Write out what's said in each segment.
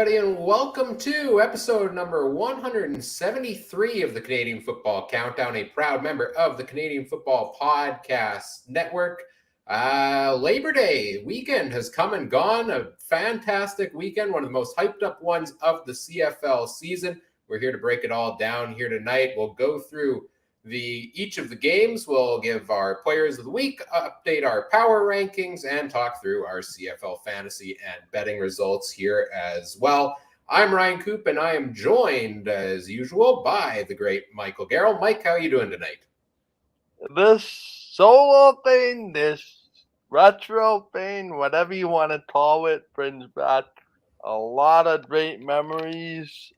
everybody, and welcome to episode number 173 of the Canadian Football Countdown, a proud member of the Canadian Football Podcast Network. Labor Day weekend has come and gone, a fantastic weekend, one of the most hyped up ones of the CFL season. We're here to break it all down here tonight. We'll go through each of the games. We'll give our players of the week, update our power rankings, and talk through our CFL Fantasy and betting results here as well. I'm Ryan Coop, and I am joined, as usual, by the great Michael Garrell. Mike, how are you doing tonight? This solo thing, this retro thing, whatever you want to call it, brings back a lot of great memories.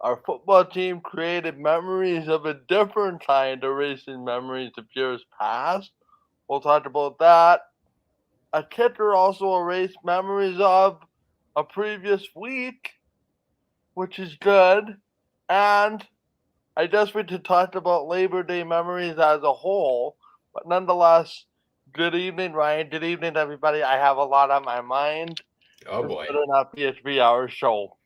Our football team created memories of a different kind, erasing memories of years past. We'll talk about that. A kicker also erased memories of a previous week, which is good. And I just want to talk about Labor Day memories as a whole. But nonetheless, good evening, Ryan. Good evening, everybody. I have a lot on my mind. Oh, boy. This better not be a 3-hour show.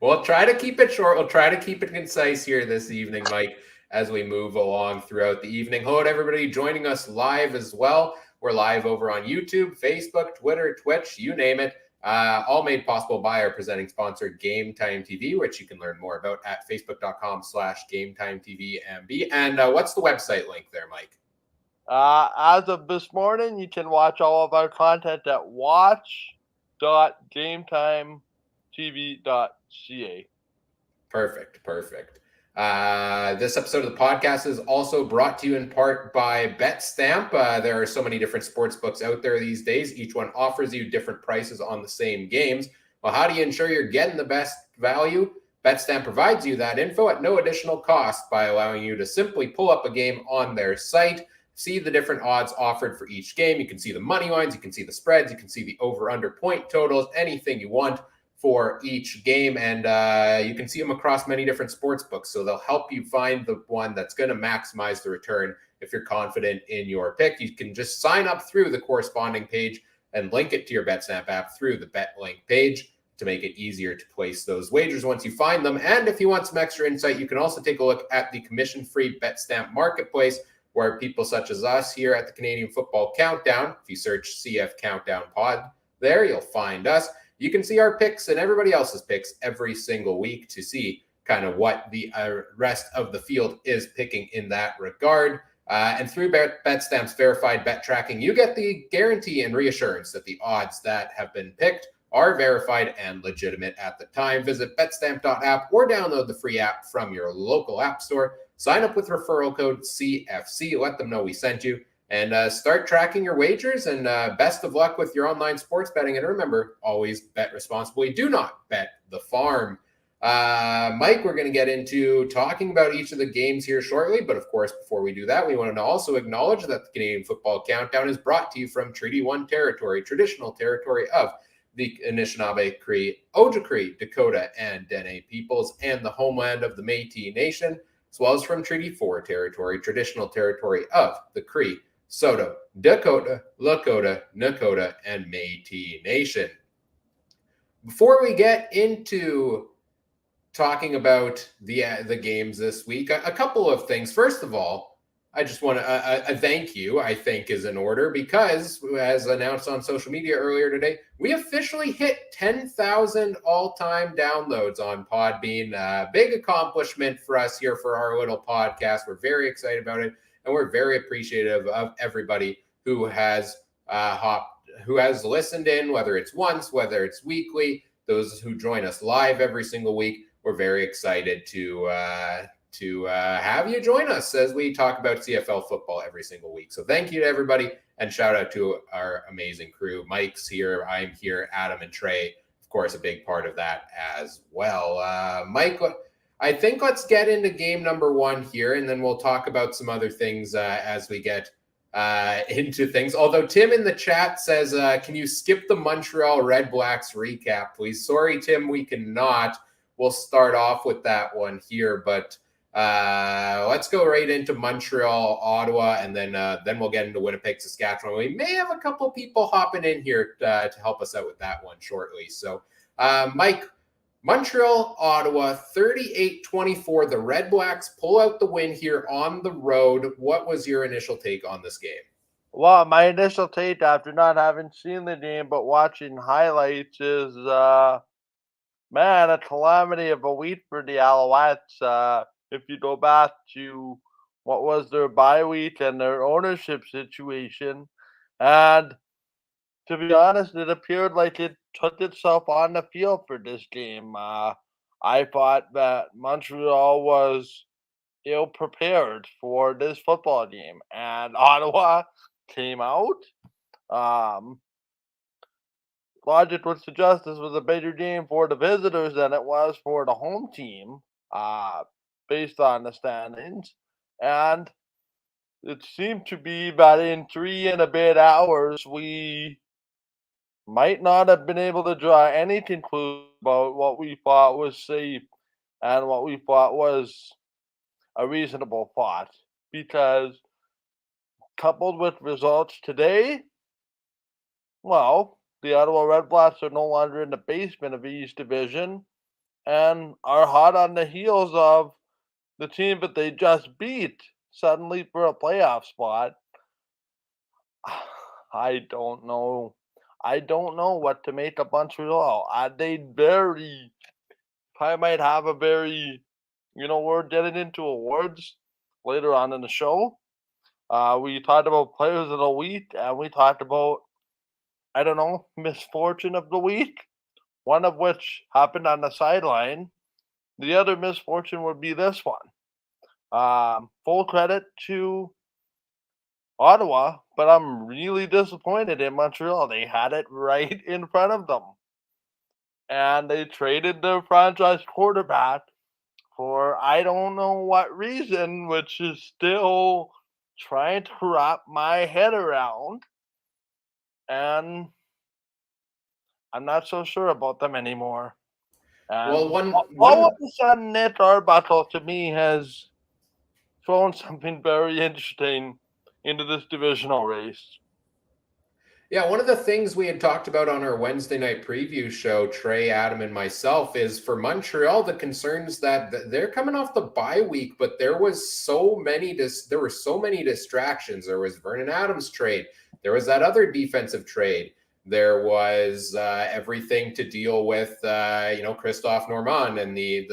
We'll try to keep it short. We'll try to keep it concise here this evening, Mike, as we move along throughout the evening. Hello to everybody joining us live as well. We're live over on YouTube, Facebook, Twitter, Twitch, you name it. All made possible by our presenting sponsor, Game Time TV, which you can learn more about at facebook.com/GameTimeTVMB. And what's the website link there, Mike? As of this morning, you can watch all of our content at watch.gameTimeTV.ca. Perfect. This episode of the podcast is also brought to you in part by Betstamp. There are so many different sports books out there these days. Each one offers you different prices on the same games. Well, how do you ensure you're getting the best value? Betstamp provides you that info at no additional cost by allowing you to simply pull up a game on their site, see the different odds offered for each game. You can see the money lines, you can see the spreads, you can see the over-under point totals, anything you want for each game, and you can see them across many different sports books, so they'll help you find the one that's going to maximize the return. If you're confident in your pick, you can just sign up through the corresponding page and link it to your Betstamp app through the BetLink page to make it easier to place those wagers once you find them. And if you want some extra insight, you can also take a look at the commission-free Betstamp marketplace, where people such as us here at the Canadian Football Countdown, if you search CF Countdown Pod there, you'll find us. You can see our picks and everybody else's picks every single week to see kind of what the rest of the field is picking in that regard. And through Betstamp's verified bet tracking, you get the guarantee and reassurance that the odds that have been picked are verified and legitimate at the time. Visit betstamp.app or download the free app from your local app store. Sign up with referral code CFC. Let them know we sent you. And start tracking your wagers, and best of luck with your online sports betting. And remember, always bet responsibly. Do not bet the farm. Mike, we're going to get into talking about each of the games here shortly. But of course, before we do that, we want to also acknowledge that the Canadian Football Countdown is brought to you from Treaty 1 territory, traditional territory of the Anishinaabe, Cree, Ojibwe, Dakota, and Dene peoples, and the homeland of the Métis Nation, as well as from Treaty 4 territory, traditional territory of the Cree, Saulteaux, Dakota, Lakota, Nakota, and Métis Nation. Before we get into talking about the games this week, a couple of things. First of all, I just want to thank you, I think, is in order, because as announced on social media earlier today, we officially hit 10,000 all-time downloads on Podbean. Big accomplishment for us here for our little podcast. We're very excited about it. And we're very appreciative of everybody who has listened in, whether it's once, whether it's weekly, those who join us live every single week. We're very excited to have you join us as we talk about CFL football every single week. So thank you to everybody, and shout out to our amazing crew. Mike's here, I'm here, Adam and Trey, of course, a big part of that as well. Mike, I think let's get into game number one here, and then we'll talk about some other things as we get into things. Although Tim in the chat says, can you skip the Montreal Redblacks recap, please? Sorry, Tim, we cannot. We'll start off with that one here, but Let's go right into Montreal, Ottawa, and then we'll get into Winnipeg, Saskatchewan. We may have a couple people hopping in here to help us out with that one shortly. So, Mike, Montreal, Ottawa, 38-24. The Redblacks pull out the win here on the road. What was your initial take on this game? Well, my initial take after not having seen the game but watching highlights is, man, a calamity of a week for the Alouettes. If you go back to what was their bye week and their ownership situation, and to be honest, it appeared like it took itself on the field for this game. I thought that Montreal was ill prepared for this football game, and Ottawa came out. Logic would suggest this was a bigger game for the visitors than it was for the home team, based on the standings. And it seemed to be that in 3 and a bit hours, we might not have been able to draw any conclusion about what we thought was safe and what we thought was a reasonable thought. Because coupled with results today, well, the Ottawa Redblacks are no longer in the basement of the East Division and are hot on the heels of the team that they just beat suddenly for a playoff spot. I don't know. I don't know what to make of Montreal. Probably might have a very, we're getting into awards later on in the show. We talked about players of the week, and we talked about, I don't know, misfortune of the week, one of which happened on the sideline. The other misfortune would be this one. Full credit to Ottawa, but I'm really disappointed in Montreal. They had it right in front of them. And they traded their franchise quarterback for I don't know what reason, which is still trying to wrap my head around. And I'm not so sure about them anymore. And all of a sudden, Nick Arbuckle to me has thrown something very interesting into this divisional race. Yeah, one of the things we had talked about on our Wednesday night preview show, Trey, Adam, and myself, is for Montreal, the concerns that they're coming off the bye week, but there were so many distractions. There was Vernon Adams trade. There was that other defensive trade. There was everything to deal with, Christophe Normand and the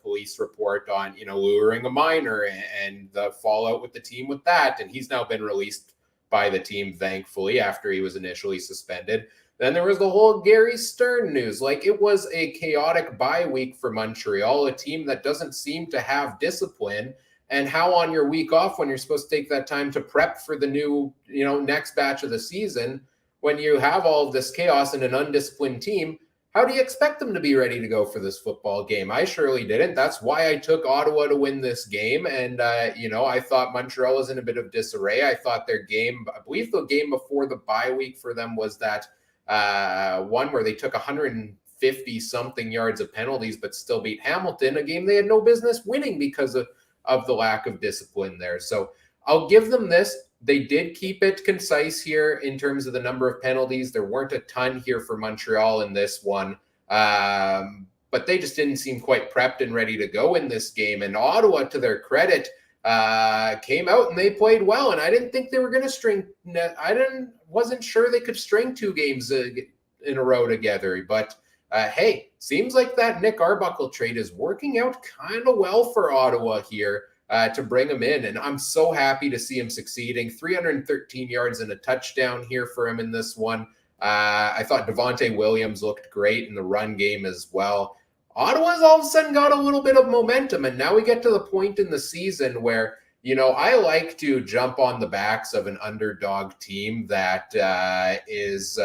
police report on, luring a minor and the fallout with the team with that. And he's now been released by the team, thankfully, after he was initially suspended. Then there was the whole Gary Stern news. Like, it was a chaotic bye week for Montreal, a team that doesn't seem to have discipline. And how on your week off, when you're supposed to take that time to prep for the new, next batch of the season, when you have all of this chaos and an undisciplined team, how do you expect them to be ready to go for this football game? I surely didn't. That's why I took Ottawa to win this game. And, I thought Montreal was in a bit of disarray. I thought their game, I believe the game before the bye week for them was that one where they took 150-something yards of penalties but still beat Hamilton, a game they had no business winning because of the lack of discipline there. So I'll give them this. They did keep it concise here in terms of the number of penalties. There weren't a ton here for Montreal in this one, but they just didn't seem quite prepped and ready to go in this game. And Ottawa, to their credit, came out and they played well. And I didn't think they were going to wasn't sure they could string 2 games in a row together. But hey, seems like that Nick Arbuckle trade is working out kind of well for Ottawa here. To bring him in. And I'm so happy to see him succeeding. 313 yards and a touchdown here for him in this one. I thought Devontae Williams looked great in the run game as well. Ottawa's all of a sudden got a little bit of momentum. And now we get to the point in the season where, I like to jump on the backs of an underdog team that is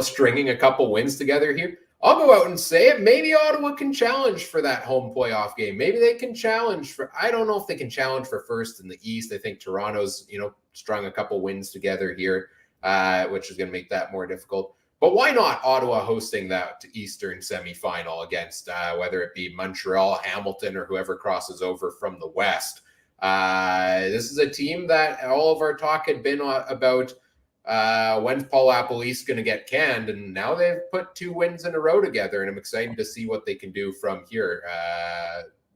stringing a couple wins together here. I'll go out and say it. Maybe Ottawa can challenge for that home playoff game. Maybe they can challenge I don't know if they can challenge for first in the East. I think Toronto's, strung a couple wins together here, which is going to make that more difficult. But why not Ottawa hosting that Eastern semifinal against whether it be Montreal, Hamilton, or whoever crosses over from the West? This is a team that all of our talk had been about when's Paul LaPolice going to get canned, and now they've put 2 wins in a row together, and I'm excited to see what they can do from here.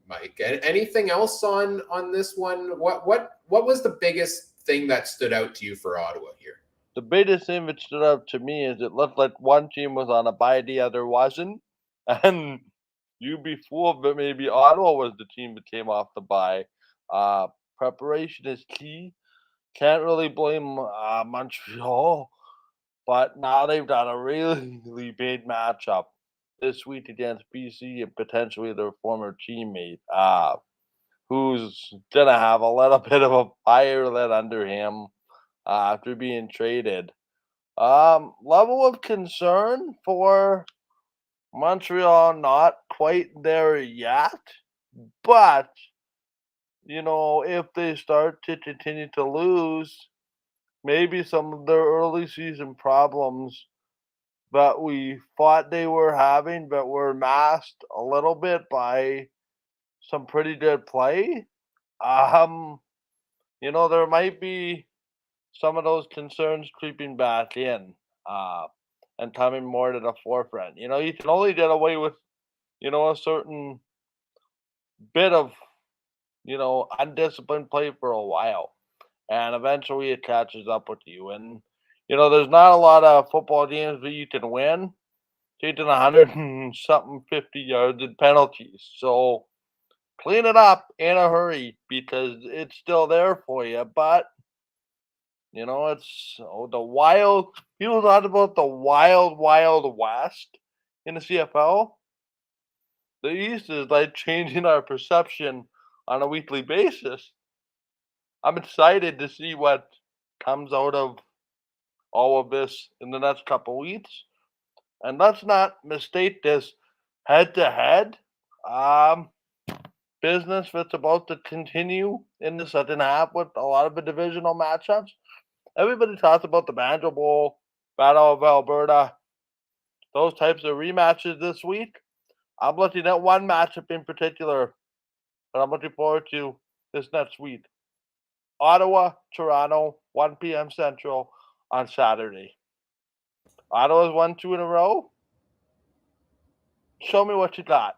Mike, anything else on this one? What was the biggest thing that stood out to you for Ottawa here? The biggest thing that stood out to me is it looked like one team was on a bye, the other wasn't. And you'd be fooled, but maybe Ottawa was the team that came off the bye. Preparation is key. Can't really blame Montreal, but now they've got a really big matchup this week against BC and potentially their former teammate, who's gonna have a little bit of a fire lit under him after being traded. Level of concern for Montreal, not quite there yet, but if they start to continue to lose, maybe some of their early season problems that we thought they were having, but were masked a little bit by some pretty good play. There might be some of those concerns creeping back in and coming more to the forefront. You can only get away with, a certain bit of, undisciplined play for a while. And eventually it catches up with you. And, there's not a lot of football games that you can win taking 100 and something 50 yards in penalties. So clean it up in a hurry because it's still there for you. But it's the wild. People talk about the wild west in the CFL. The East is like changing our perception on a weekly basis. I'm excited to see what comes out of all of this in the next couple weeks. And let's not mistake this head-to-head business that's about to continue in the second half with a lot of the divisional matchups. Everybody talks about the Banjo Bowl, Battle of Alberta, those types of rematches this week. I'm looking at one matchup in particular that I'm looking forward to this next week. Ottawa, Toronto, 1 p.m. Central on Saturday. Ottawa's won 2 in a row. Show me what you got.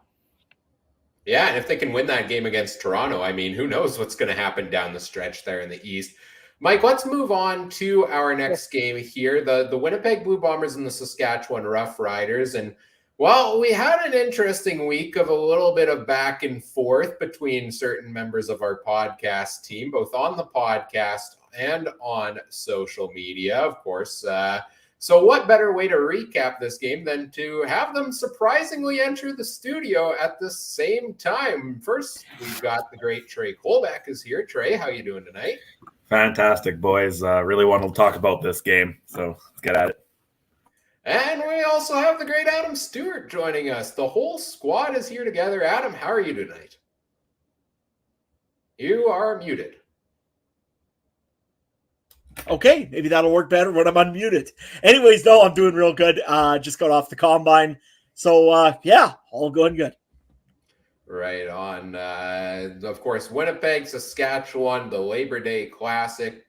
Yeah, and if they can win that game against Toronto, I mean, who knows what's going to happen down the stretch there in the East. Mike, let's move on to our next game here. The Winnipeg Blue Bombers and the Saskatchewan Roughriders. And, well, we had an interesting week of a little bit of back and forth between certain members of our podcast team, both on the podcast and on social media, of course. So what better way to recap this game than to have them surprisingly enter the studio at the same time? First, we've got the great Trey Colbeck is here. Trey, how you doing tonight? Fantastic, boys. Really want to talk about this game, so let's get at it. And we also have the great Adam Stewart joining us. The whole squad is here together. Adam, how are you tonight? You are muted. Okay, maybe that'll work better when I'm unmuted. Anyways, no, I'm doing real good. Just got off the combine. So, yeah, all going good. Right on. Of course, Winnipeg, Saskatchewan, the Labor Day Classic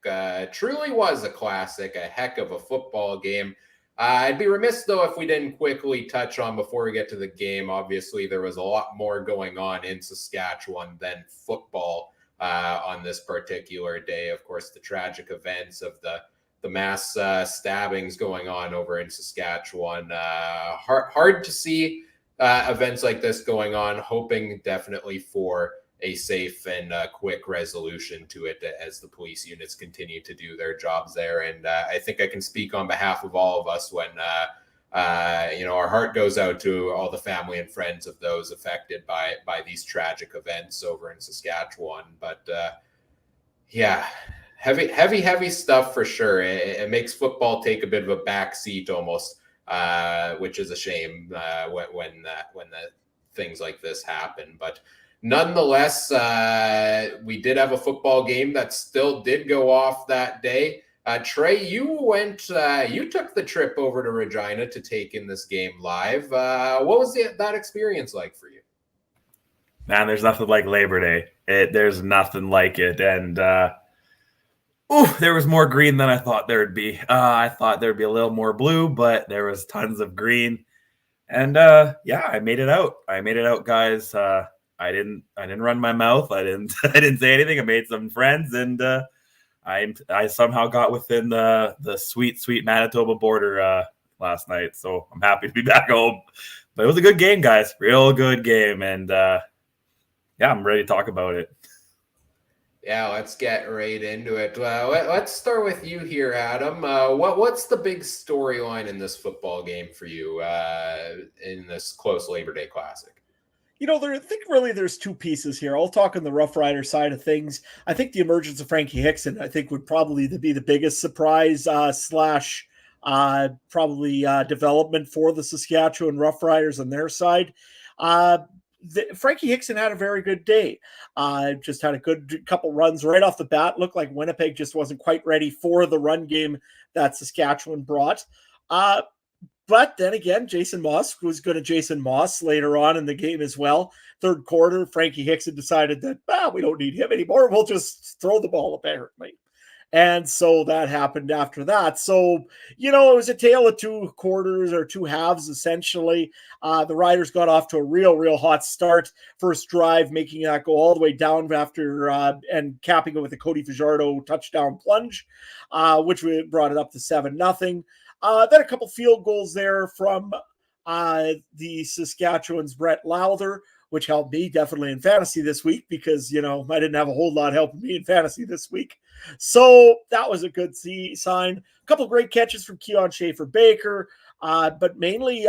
truly was a classic, a heck of a football game. I'd be remiss, though, if we didn't quickly touch on, before we get to the game, obviously there was a lot more going on in Saskatchewan than football on this particular day. Of course, the tragic events of the mass stabbings going on over in Saskatchewan. Hard to see events like this going on, hoping definitely for a safe and quick resolution to it as the police units continue to do their jobs there. And I think I can speak on behalf of all of us when, our heart goes out to all the family and friends of those affected by these tragic events over in Saskatchewan. But yeah, heavy stuff for sure. It makes football take a bit of a back seat almost, which is a shame when things like this happen. But nonetheless, we did have a football game that still did go off that day. Trey, you took the trip over to Regina to take in this game live. What was that experience like for you? Man, there's nothing like Labor Day. There's nothing like it. And there was more green than I thought there would be. I thought there'd be a little more blue, but there was tons of green. And I made it out. Guys. I didn't run my mouth. I didn't say anything. I made some friends, and I somehow got within the sweet Manitoba border last night. So I'm happy to be back home. But it was a good game, guys. Real good game, and I'm ready to talk about it. Yeah, let's get right into it. Let's start with you here, Adam. What's the big storyline in this football game for you in this close Labor Day Classic? I think really there's two pieces here. I'll talk on the Roughrider side of things. I think the emergence of Frankie Hickson, I think, would probably be the biggest surprise slash probably development for the Saskatchewan Roughriders on their side. Frankie Hickson had a very good day. Just had a good couple runs right off the bat. Looked like Winnipeg just wasn't quite ready for the run game that Saskatchewan brought. But then again, Jason Moss was going to Jason Moss later on in the game as well. Third quarter, Frankie Hickson decided that we don't need him anymore. We'll just throw the ball, apparently. And so that happened after that. So, it was a tale of two quarters or two halves, essentially. The Riders got off to a real hot start. First drive, making that go all the way down after and capping it with a Cody Fajardo touchdown plunge, which brought it up to 7-0. Then a couple field goals there from the Saskatchewan's Brett Lowther, which helped me definitely in fantasy this week because, I didn't have a whole lot helping me in fantasy this week. So that was a good sign. A couple great catches from Keon Schaefer-Baker, but mainly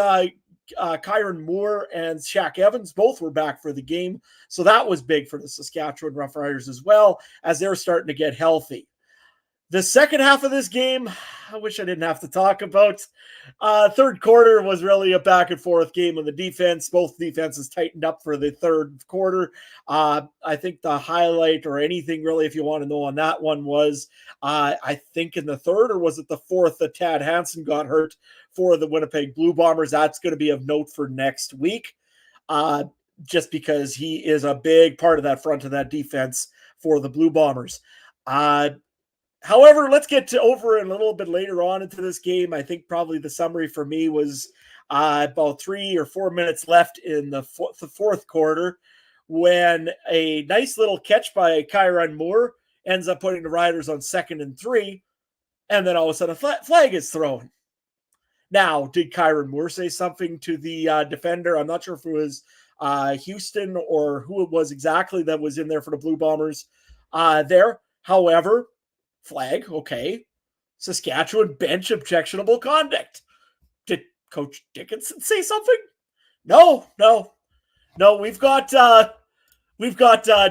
Kyron Moore and Shaq Evans both were back for the game. So that was big for the Saskatchewan Roughriders as well, as they're starting to get healthy. The second half of this game, I wish I didn't have to talk about. Third quarter was really a back and forth game on the defense. Both defenses tightened up for the third quarter. I think the highlight or anything really, if you want to know on that one, was I think in the third, or was it the fourth, that Tad Hansen got hurt for the Winnipeg Blue Bombers. That's going to be of note for next week, just because he is a big part of that front of that defense for the Blue Bombers. However, let's get over a little bit later on into this game. I think probably the summary for me was about 3 or 4 minutes left in the fourth quarter when a nice little catch by Kyron Moore ends up putting the Riders on 2nd and 3, and then all of a sudden a flag is thrown. Now, did Kyron Moore say something to the defender? I'm not sure if it was Houston or who it was exactly that was in there for the Blue Bombers there. However, flag, okay. Saskatchewan bench objectionable conduct. Did Coach Dickinson say something? No. We've got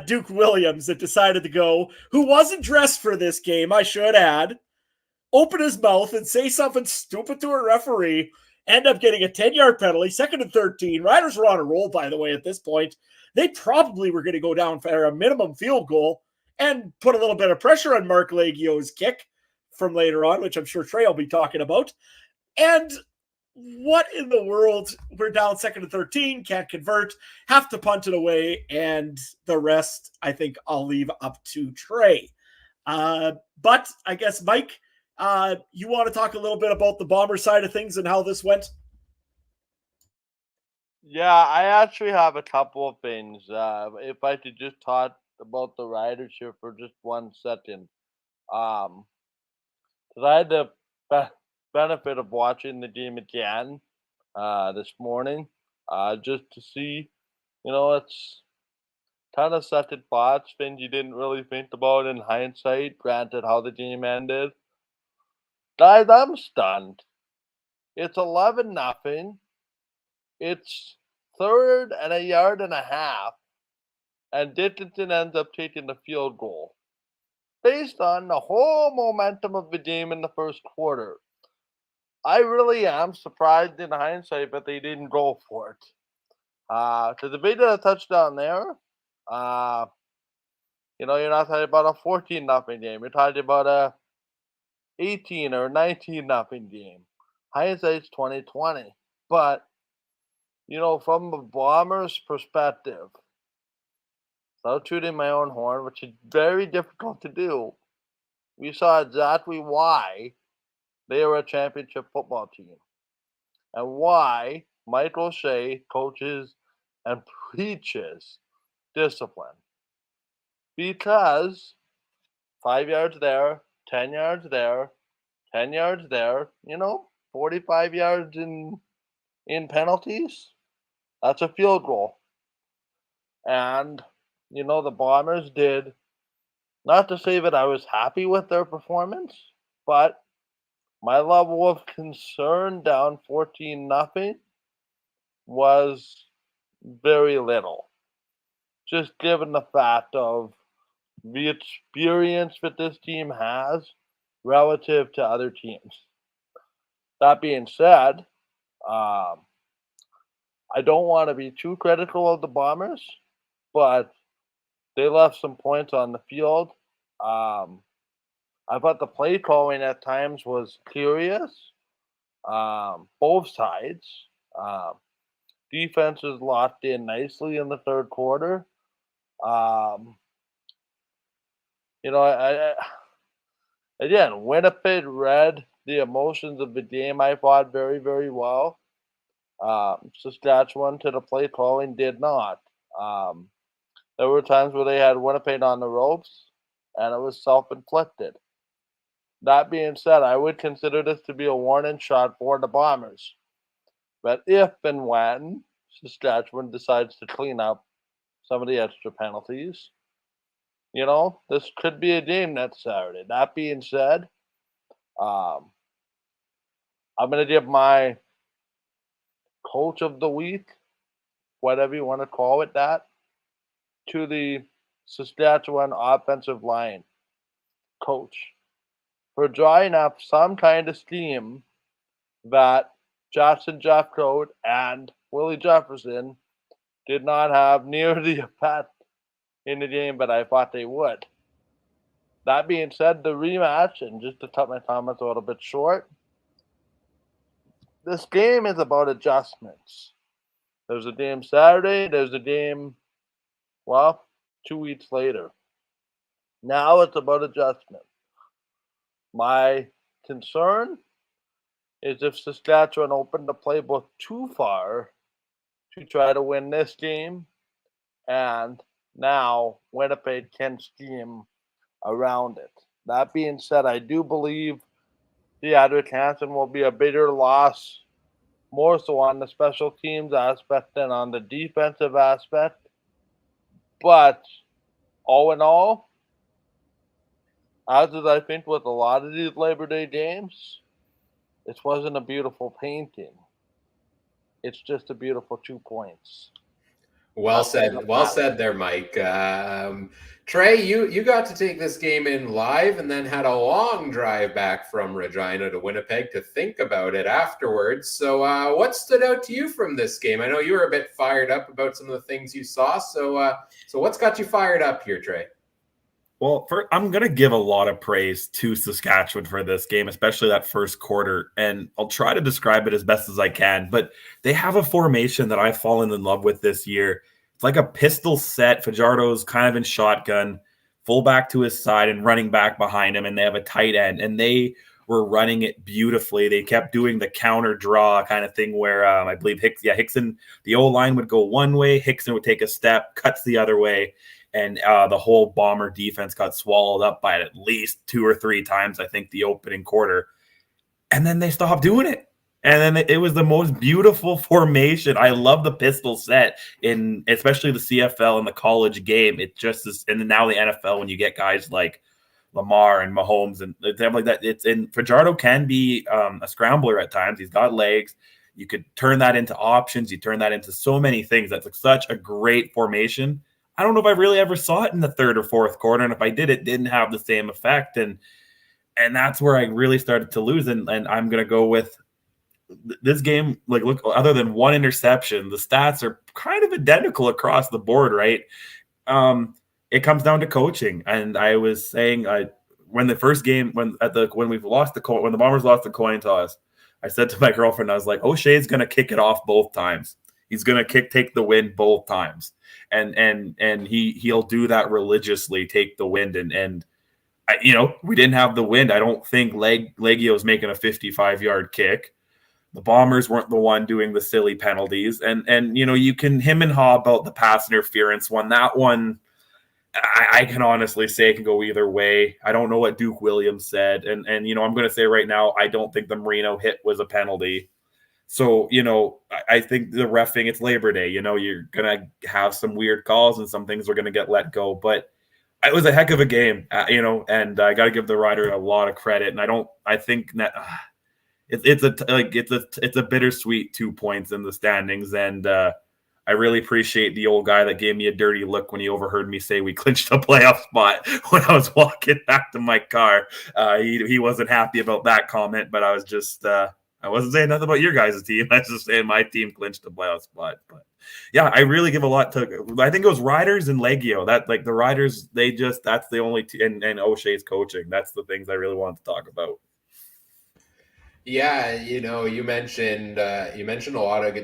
Duke Williams that decided to go, who wasn't dressed for this game, I should add, open his mouth and say something stupid to a referee, end up getting a 10-yard penalty, 2nd and 13. Riders were on a roll, by the way, at this point. They probably were going to go down for a minimum field goal and put a little bit of pressure on Mark Leggio's kick from later on, which I'm sure Trey will be talking about. And what in the world? We're down 2nd and 13, can't convert, have to punt it away, and the rest, I think I'll leave up to Trey. But I guess, Mike, you want to talk a little bit about the Bomber side of things and how this went? Yeah, I actually have a couple of things. If I could just talk about the ridership for just 1 second. Because I had the benefit of watching the game again this morning, just to see, it's kind of second thoughts, things you didn't really think about in hindsight, granted how the game ended. Guys, I'm stunned. It's 11-0. It's 3rd and 1.5 yards. And Dickinson ends up taking the field goal based on the whole momentum of the game in the first quarter. I really am surprised in hindsight that they didn't go for it. Because if they did a touchdown there, you're not talking about a 14-0 game. You're talking about a 18 or 19-0 game. Hindsight's 2020. But, from the Bombers' perspective, without tooting my own horn, which is very difficult to do, we saw exactly why they were a championship football team and why Mike O'Shea coaches and preaches discipline. Because 5 yards there, 10 yards there, 10 yards there, 45 yards in penalties, that's a field goal. And, the Bombers did, not to say that I was happy with their performance, but my level of concern down 14-0 was very little. Just given the fact of the experience that this team has relative to other teams. That being said, I don't want to be too critical of the Bombers, but they left some points on the field. I thought the play calling at times was curious. Both sides. Defense is locked in nicely in the third quarter. Again, Winnipeg read the emotions of the game, I thought, very, very well. Saskatchewan, to the play calling, did not. There were times where they had Winnipeg on the ropes, and it was self-inflicted. That being said, I would consider this to be a warning shot for the Bombers. But if and when Saskatchewan decides to clean up some of the extra penalties, this could be a game next Saturday. That being said, I'm going to give my coach of the week, whatever you want to call it, that, to the Saskatchewan offensive line coach for drawing up some kind of scheme that Jackson Jeffcoat and Willie Jefferson did not have near the effect in the game, but I thought they would. That being said, the rematch, and just to cut my comments a little bit short, this game is about adjustments. There's a game Saturday, there's a game, 2 weeks later. Now it's about adjustment. My concern is if Saskatchewan opened the playbook too far to try to win this game, and now Winnipeg can scheme around it. That being said, I do believe Theodric Hansen will be a bigger loss, more so on the special teams aspect than on the defensive aspect. But all in all, as is I think with a lot of these Labor Day games, this wasn't a beautiful painting. It's just a beautiful 2 points. Well said. Well said there, Mike. Trey, you got to take this game in live and then had a long drive back from Regina to Winnipeg to think about it afterwards. So what stood out to you from this game? I know you were a bit fired up about some of the things you saw. So what's got you fired up here, Trey? Well, I'm going to give a lot of praise to Saskatchewan for this game, especially that first quarter, and I'll try to describe it as best as I can, but they have a formation that I've fallen in love with this year. It's like a pistol set. Fajardo's kind of in shotgun, fullback to his side and running back behind him, and they have a tight end, and they were running it beautifully. They kept doing the counter draw kind of thing where I believe Hickson, the O-line would go one way, Hickson would take a step, cuts the other way, and the whole Bomber defense got swallowed up by it at least 2 or 3 times, I think, the opening quarter. And then they stopped doing it. And then it was the most beautiful formation. I love the pistol set, in especially the CFL and the college game. It just is, and now the NFL, when you get guys like Lamar and Mahomes and stuff like that, Fajardo can be a scrambler at times. He's got legs. You could turn that into options. You turn that into so many things. That's like such a great formation. I don't know if I really ever saw it in the third or fourth quarter, and if I did, it didn't have the same effect, and that's where I really started to lose. And I'm going to go with this game. Like, look, other than one interception, the stats are kind of identical across the board, right? It comes down to coaching, and I was saying when the first game, when the Bombers lost the coin toss, I said to my girlfriend, I was like, O'Shea's going to kick it off both times. He's going to take the win both times. And he'll do that religiously, take the wind. And we didn't have the wind. I don't think Leggio's making a 55-yard kick. The Bombers weren't the one doing the silly penalties. And you can him and haw about the pass interference one. That one, I can honestly say it can go either way. I don't know what Duke Williams said. And I'm going to say right now, I don't think the Marino hit was a penalty. So, I think the reffing, it's Labor Day. You're going to have some weird calls and some things are going to get let go. But it was a heck of a game, and I got to give the Rider a lot of credit. And I think that it's a bittersweet 2 points in the standings. And I really appreciate the old guy that gave me a dirty look when he overheard me say we clinched a playoff spot when I was walking back to my car. He wasn't happy about that comment, but I was just I wasn't saying nothing about your guys' team. I was just saying my team clinched a playoff spot. But yeah, I really give a lot to. I think it was Riders and Leggio. That the Riders, that's the only and O'Shea's coaching. That's the things I really wanted to talk about. Yeah, you mentioned a lot of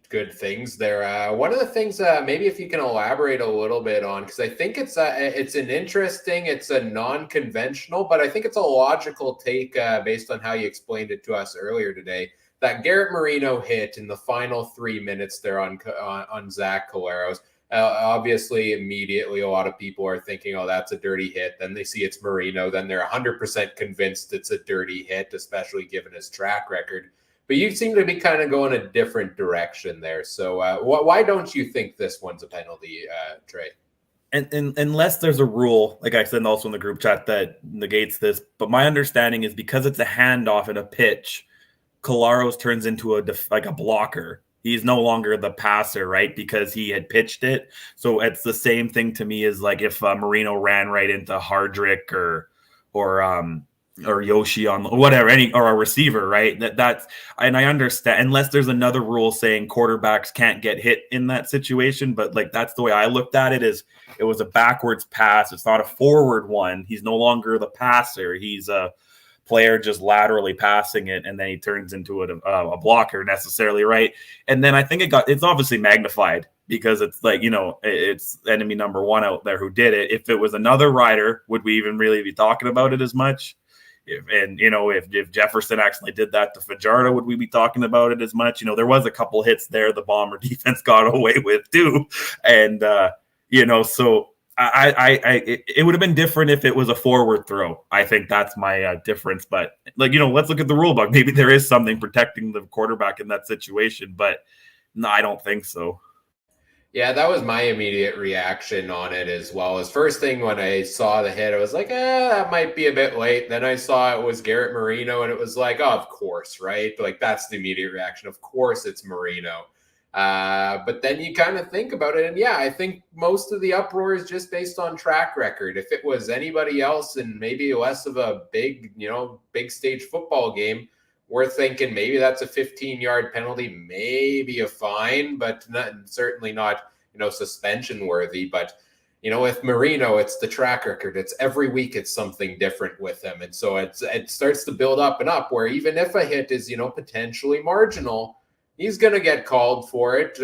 good things there. One of the things, maybe if you can elaborate a little bit on, because I think it's a non-conventional, but I think it's a logical take based on how you explained it to us earlier today. That Garrett Marino hit in the final 3 minutes there on Zach Collaros. Obviously, immediately a lot of people are thinking, oh, that's a dirty hit. Then they see it's Marino. Then they're 100% convinced it's a dirty hit, especially given his track record. But you seem to be kind of going a different direction there. So why don't you think this one's a penalty, Trey? And unless there's a rule, like I said also in the group chat, that negates this. But my understanding is because it's a handoff and a pitch, Collaros turns into a blocker. He's no longer the passer, right? Because he had pitched it. So it's the same thing to me as like if Marino ran right into Hardrick or Yoshi on whatever, or a receiver, right? That's and I understand unless there's another rule saying quarterbacks can't get hit in that situation, but like that's the way I looked at it. Is it was a backwards pass? It's not a forward one. He's no longer the passer. He's a player just laterally passing it, and then he turns into a blocker necessarily, right? And then I think it's obviously magnified because it's like it's enemy number one out there who did it. If it was another rider, would we even really be talking about it as much? If Jefferson actually did that to Fajardo, would we be talking about it as much? There was a couple hits there the Bomber defense got away with too. And, so it would have been different if it was a forward throw. I think that's my difference. But let's look at the rule book. Maybe there is something protecting the quarterback in that situation, but no, I don't think so. Yeah, that was my immediate reaction on it as well. As first thing when I saw the hit, I was like, that might be a bit late. Then I saw it was Garrett Marino, and it was like, oh, of course, right? Like that's the immediate reaction. Of course, it's Marino. But then you kind of think about it, and yeah, I think most of the uproar is just based on track record. If it was anybody else and maybe less of a big stage football game, we're thinking maybe that's a 15-yard penalty, maybe a fine, but certainly not, suspension worthy. But, with Marino, it's the track record. It's every week it's something different with him. And so it starts to build up and up where even if a hit is, potentially marginal, he's going to get called for it,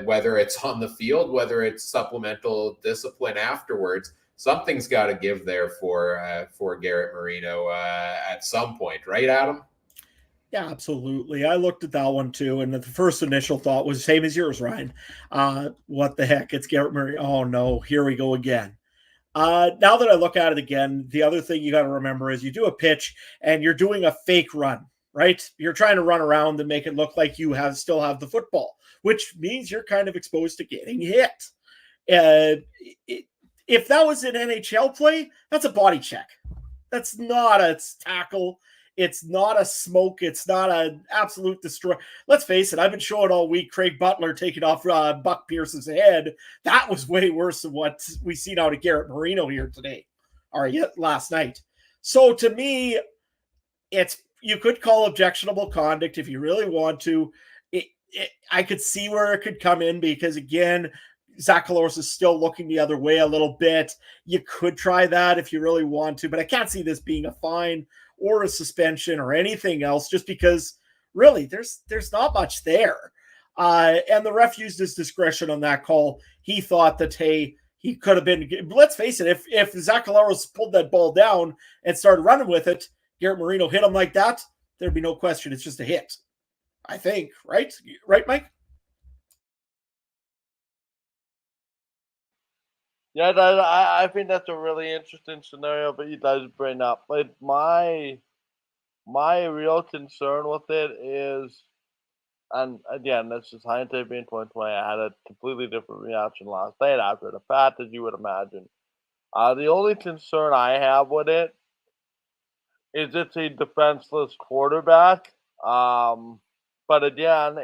whether it's on the field, whether it's supplemental discipline afterwards. Something's got to give there for Garrett Marino at some point. Right, Adam? Yeah, absolutely. I looked at that one too, and the first initial thought was the same as yours, Ryan. What the heck? It's Garrett Murray. Oh no, here we go again. Now that I look at it again, the other thing you got to remember is you do a pitch and you're doing a fake run, right? You're trying to run around and make it look like you still have the football, which means you're kind of exposed to getting hit. If that was an NHL play, that's a body check. That's not a tackle. It's not a smoke. It's not an absolute destroy. Let's face it. I've been showing all week Craig Butler taking off Buck Pearson's head. That was way worse than what we seen out of Garrett Marino here today, or last night. So to me, you could call objectionable conduct if you really want to. I could see where it could come in because again, Zach Collaros is still looking the other way a little bit. You could try that if you really want to, but I can't see this being a fine or a suspension or anything else, just because really there's not much there. And the ref used his discretion on that call. He thought that, hey, he could have been, let's face it, if Zach Collaros pulled that ball down and started running with it, Garrett Marino hit him like that, there'd be no question. It's just a hit, I think, right? Right, Mike? Yeah, I think that's a really interesting scenario, but you guys bring up. Like my real concern with it is, and again, this is hindsight being 2020. I had a completely different reaction last night after the fact, as you would imagine. The only concern I have with it is it's a defenseless quarterback. But again,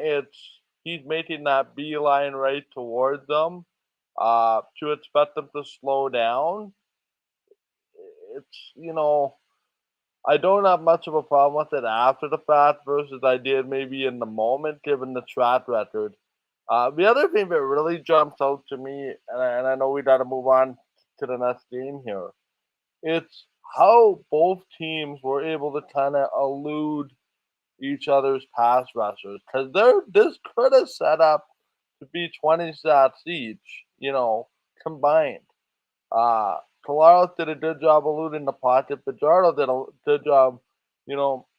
he's making that beeline right towards them. To expect them to slow down, it's, I don't have much of a problem with it after the fact versus I did maybe in the moment, given the track record. The other thing that really jumps out to me, and I know we got to move on to the next game here, it's how both teams were able to kind of elude each other's pass rushers, because this could have set up to be 20 sacks each, combined. Collaros did a good job eluding the pocket. Fajardo did a good job,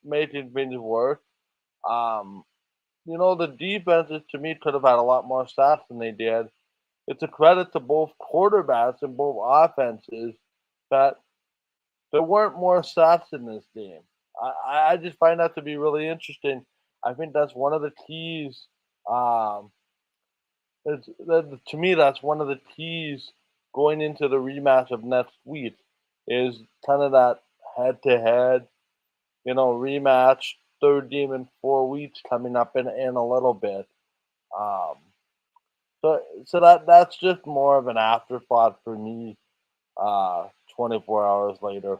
making things work. The defenses to me could have had a lot more sacks than they did. It's a credit to both quarterbacks and both offenses that there weren't more sacks in this game. I just find that to be really interesting. I think that's one of the keys. To me, that's one of the keys going into the rematch of next week is kind of that head-to-head, rematch, third game in 4 weeks coming up in a little bit. So that's just more of an afterthought for me 24 hours later.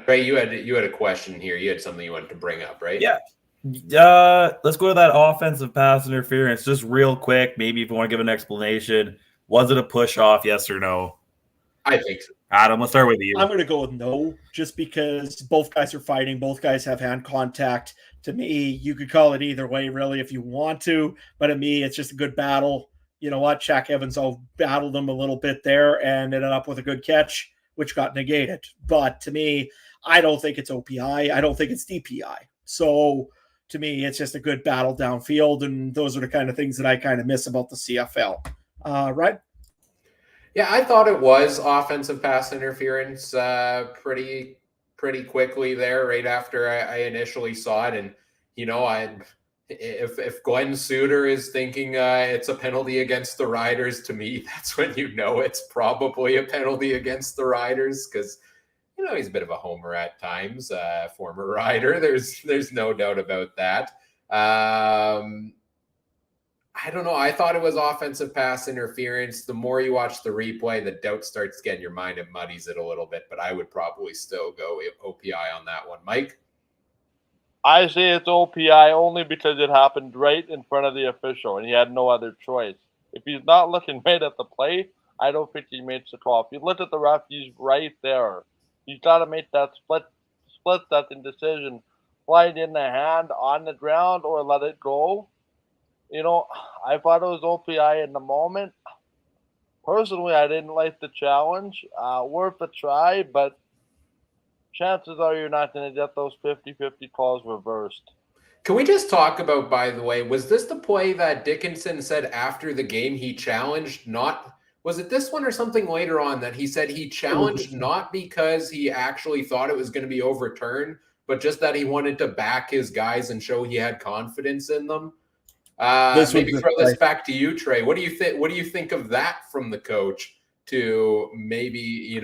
Right, you had a question here. You had something you wanted to bring up, right? Yeah. Let's go to that offensive pass interference just real quick. Maybe if you want to give an explanation. Was it a push off, yes or no? I think so. Adam, let's start with you. I'm going to go with no, just because both guys are fighting. Both guys have hand contact. To me, you could call it either way, really, if you want to. But to me, it's just a good battle. You know what? Shaq Evans battled them a little bit there and ended up with a good catch, which got negated. But to me, I don't think it's OPI. I don't think it's DPI. So to me, it's just a good battle downfield. And those are the kind of things that I kind of miss about the CFL. Right? Yeah, I thought it was offensive pass interference pretty quickly there, right after I initially saw it. And, if Glenn Suter is thinking it's a penalty against the Riders, to me, that's when it's probably a penalty against the Riders because, he's a bit of a homer at times, former Rider. There's no doubt about that. I don't know. I thought it was offensive pass interference. The more you watch the replay, the doubt starts getting your mind and muddies it a little bit, but I would probably still go OPI on that one. Mike? I say it's OPI only because it happened right in front of the official and he had no other choice. If he's not looking right at the play, I don't think he makes the call. If you look at the ref, he's right there. He's got to make that split-second decision. Fly it in the hand on the ground or let it go. I thought it was OPI in the moment. Personally, I didn't like the challenge. Worth a try, but chances are you're not going to get those 50-50 calls reversed. Can we just talk about, by the way, was this the play that Dickinson said after the game he challenged not – was it this one or something later on that he said he challenged not because he actually thought it was going to be overturned, but just that he wanted to back his guys and show he had confidence in them? Maybe throw this back to you, Trey. What do you think? What do you think of that from the coach to maybe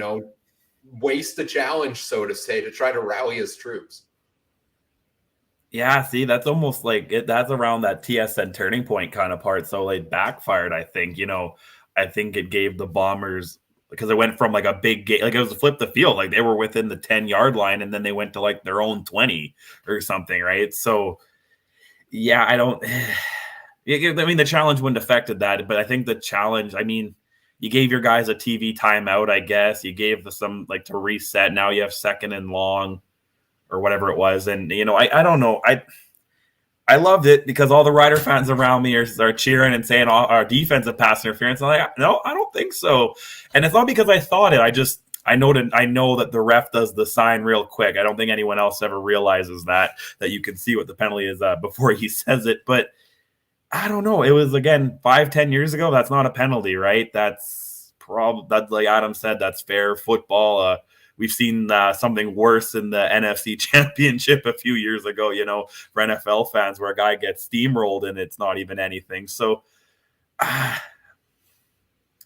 waste the challenge, so to say, to try to rally his troops? Yeah, see, that's almost like that's around that TSN turning point kind of part. So it backfired. I think I think it gave the Bombers because it went from like a big game, like it was a flip the field, like they were within the 10-yard line, and then they went to like their own 20 or something, right? So yeah, I don't. I mean, the challenge wouldn't have affected that, but I think the challenge, I mean, you gave your guys a TV timeout, I guess. You gave some like to reset. Now you have 2nd and long or whatever it was. And, you know, I don't know. I loved it because all the Rider fans around me are cheering and saying our defensive pass interference. I'm like, no, I don't think so. And it's not because I thought it. I know that the ref does the sign real quick. I don't think anyone else ever realizes that you can see what the penalty is before he says it. But I don't know. It was, again, 5-10 years ago. That's not a penalty, right? That's like Adam said, that's fair football. We've seen something worse in the NFC Championship a few years ago, you know, for NFL fans, where a guy gets steamrolled and it's not even anything. So it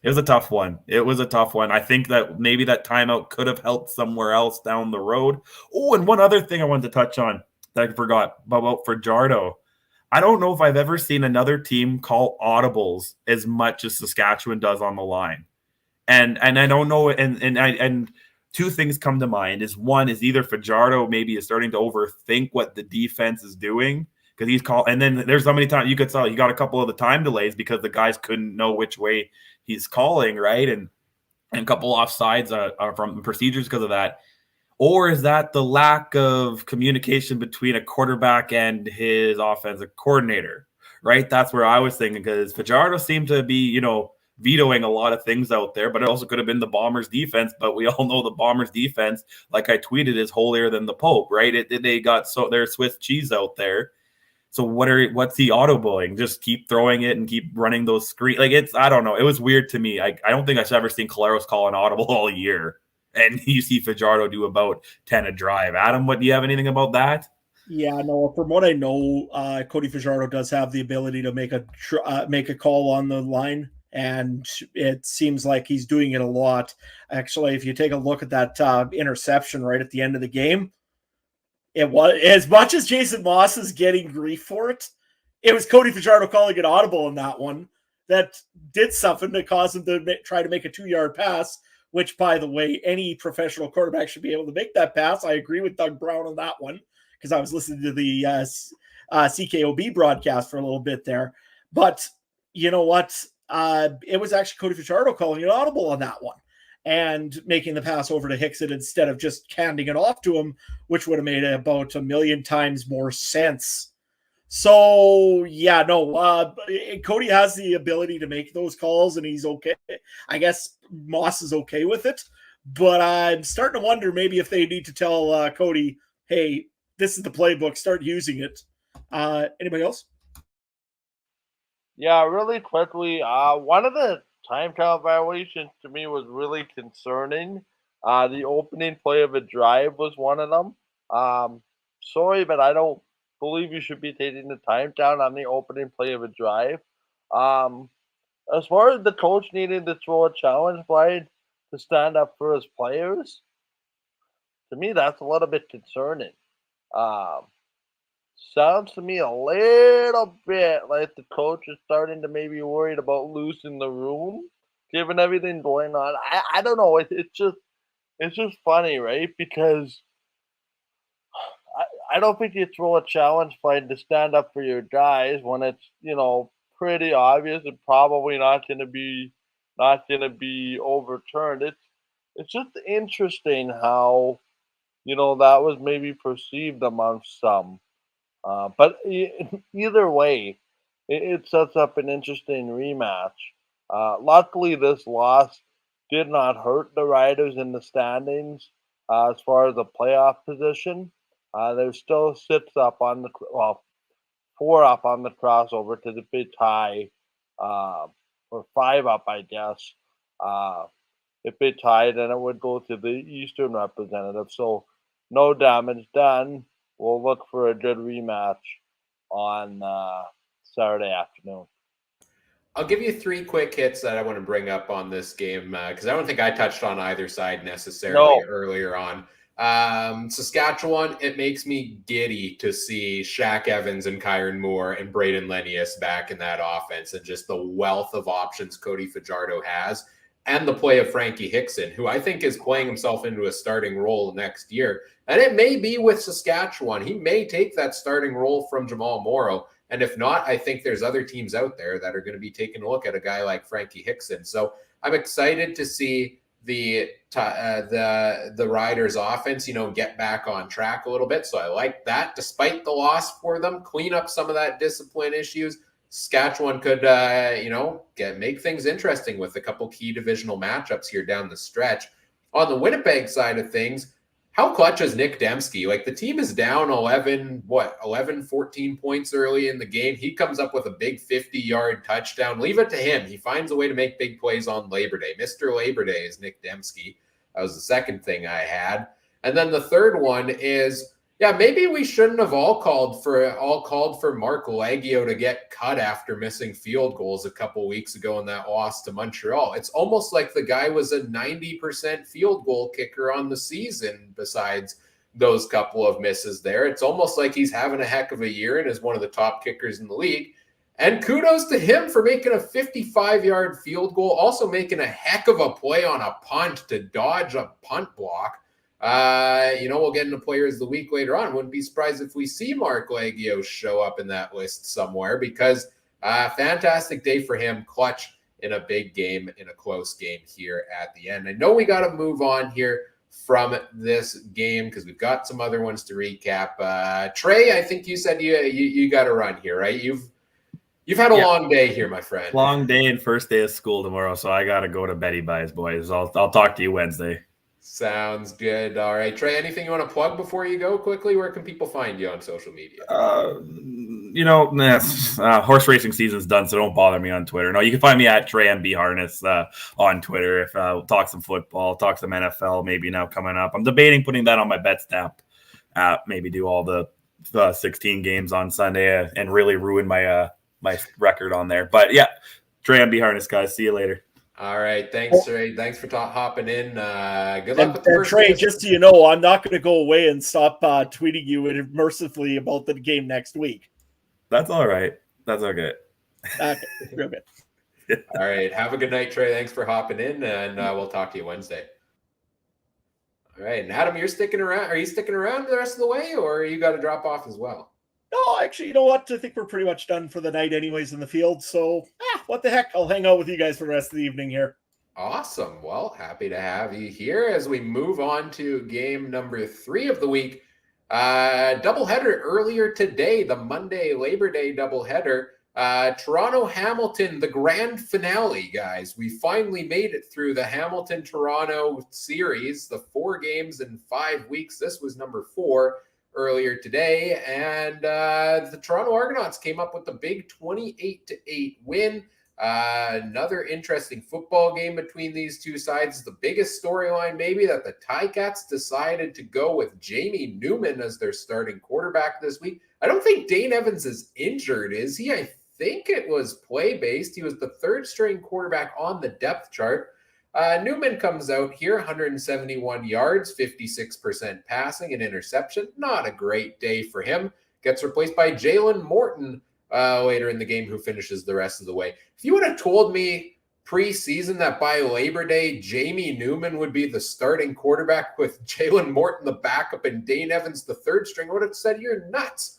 was a tough one. I think that maybe that timeout could have helped somewhere else down the road. Oh, and one other thing I wanted to touch on that I forgot about Fajardo. I don't know if I've ever seen another team call audibles as much as Saskatchewan does on the line. And I don't know, and two things come to mind. One is either Fajardo maybe is starting to overthink what the defense is doing because he's called, and then there's so many times you could tell you got a couple of the time delays because the guys couldn't know which way he's calling, right? And a couple offsides are from procedures because of that. Or is that the lack of communication between a quarterback and his offensive coordinator, right? That's where I was thinking, because Fajardo seemed to be, you know, vetoing a lot of things out there, but it also could have been the Bombers defense. But we all know the Bombers defense, like I tweeted, is holier than the Pope, right? They got their Swiss cheese out there. So what's he autobowling? Just keep throwing it and keep running those screens. Like, I don't know. It was weird to me. I don't think I've ever seen Caleros call an audible all year. And you see Fajardo do about 10 a drive. Adam, do you have anything about that? Yeah, no. From what I know, Cody Fajardo does have the ability to make a call on the line, and it seems like he's doing it a lot. Actually, if you take a look at that interception right at the end of the game, it was, as much as Jason Moss is getting grief for it, it was Cody Fajardo calling it audible in that one that did something to cause him to try to make a 2-yard pass. Which, by the way, any professional quarterback should be able to make that pass. I agree with Doug Brown on that one because I was listening to the CKOB broadcast for a little bit there. But you know what? It was actually Cody Fajardo calling it audible on that one and making the pass over to Hickson instead of just handing it off to him, which would have made it about a million times more sense. So, yeah, no, Cody has the ability to make those calls, and he's okay. I guess Moss is okay with it, but I'm starting to wonder maybe if they need to tell Cody, hey, this is the playbook, start using it. Anybody else? Yeah, really quickly, one of the time trial violations to me was really concerning. The opening play of a drive was one of them. Sorry, but I don't believe you should be taking the time down on the opening play of a drive. As far as the coach needing to throw a challenge flag to stand up for his players, to me that's a little bit concerning. Sounds to me a little bit like the coach is starting to maybe worried about losing the room, given everything going on. I don't know. It's just funny, right? Because I don't think you throw a challenge flag to stand up for your guys when it's, you know, pretty obvious and probably not going to be overturned. It's just interesting how, you know, that was maybe perceived amongst some. But either way, it sets up an interesting rematch. Luckily, this loss did not hurt the Riders in the standings as far as the playoff position. There's still 4 up on the crossover to the big tie, or 5 up, I guess. If they tied, then it would go to the Eastern representative. So no damage done. We'll look for a good rematch on Saturday afternoon. I'll give you 3 quick hits that I want to bring up on this game because I don't think I touched on either side necessarily earlier on. Saskatchewan, it makes me giddy to see Shaq Evans and Kyron Moore and Braden Lenius back in that offense, and just the wealth of options Cody Fajardo has, and the play of Frankie Hickson, who I think is playing himself into a starting role next year. And it may be with Saskatchewan. He may take that starting role from Jamal Morrow And if not, I think there's other teams out there that are going to be taking a look at a guy like Frankie Hickson. So I'm excited to see the Riders offense, get back on track a little bit. So I like that. Despite the loss for them, clean up some of that discipline issues. Saskatchewan could, make things interesting with a couple key divisional matchups here down the stretch. On the Winnipeg side of things, how clutch is Nick Dembski? Like, the team is down 11, 14 points early in the game. He comes up with a big 50-yard touchdown. Leave it to him. He finds a way to make big plays on Labor Day. Mr. Labor Day is Nick Dembski. That was the second thing I had. And then the third one is, maybe we shouldn't have all called for Mark Leggio to get cut after missing field goals a couple weeks ago in that loss to Montreal. It's almost like the guy was a 90% field goal kicker on the season besides those couple of misses there. It's almost like he's having a heck of a year and is one of the top kickers in the league. And kudos to him for making a 55-yard field goal, also making a heck of a play on a punt to dodge a punt block. We'll get into players of the week later on. Wouldn't be surprised if we see Mark Leggio show up in that list somewhere, because fantastic day for him. Clutch in a big game, in a close game here at the end. I know we got to move on here from this game because we've got some other ones to recap. Trey, I think you said you got to run here, right? You've had a long day here, my friend. Long day and first day of school tomorrow, so I got to go to Betty Buys, boys. I'll talk to you Wednesday. Sounds good. All right, Trey, anything you want to plug before you go quickly? Where can people find you on social media? Horse racing season's done, so don't bother me on Twitter. No, you can find me at Trey MB Harness on Twitter. If we'll talk some football, talk some NFL, maybe now coming up. I'm debating putting that on my Betstamp app, maybe do all the 16 games on Sunday and really ruin my my record on there. But yeah, Trey MB Harness, guys. See you later. All right. Thanks, Trey. Thanks for hopping in. Good luck with the first Trey, game. just so you know, I'm not going to go away and stop tweeting you mercifully about the game next week. That's all right. That's okay. Okay, real good. All right. Have a good night, Trey. Thanks for hopping in, and we'll talk to you Wednesday. All right. And Adam, you're sticking around. Are you sticking around the rest of the way, or you got to drop off as well? No, actually, you know what? I think we're pretty much done for the night anyways in the field. So, what the heck? I'll hang out with you guys for the rest of the evening here. Awesome. Well, happy to have you here as we move on to game number 3 of the week. Doubleheader earlier today, the Monday Labor Day doubleheader. Toronto-Hamilton, the grand finale, guys. We finally made it through the Hamilton-Toronto series, the 4 games in 5 weeks. This was number 4. Earlier today, and the Toronto Argonauts came up with a big 28-8 win. Another interesting football game between these two sides. The biggest storyline maybe that the Ticats decided to go with Jamie Newman as their starting quarterback this week. I don't think Dane Evans is injured, is he? I think it was play-based. He was the 3rd string quarterback on the depth chart. Newman comes out here, 171 yards, 56% passing and interception. Not a great day for him. Gets replaced by Jalen Morton later in the game, who finishes the rest of the way. If you would have told me preseason that by Labor Day, Jamie Newman would be the starting quarterback with Jalen Morton, the backup, and Dane Evans, the 3rd string, I would have said you're nuts.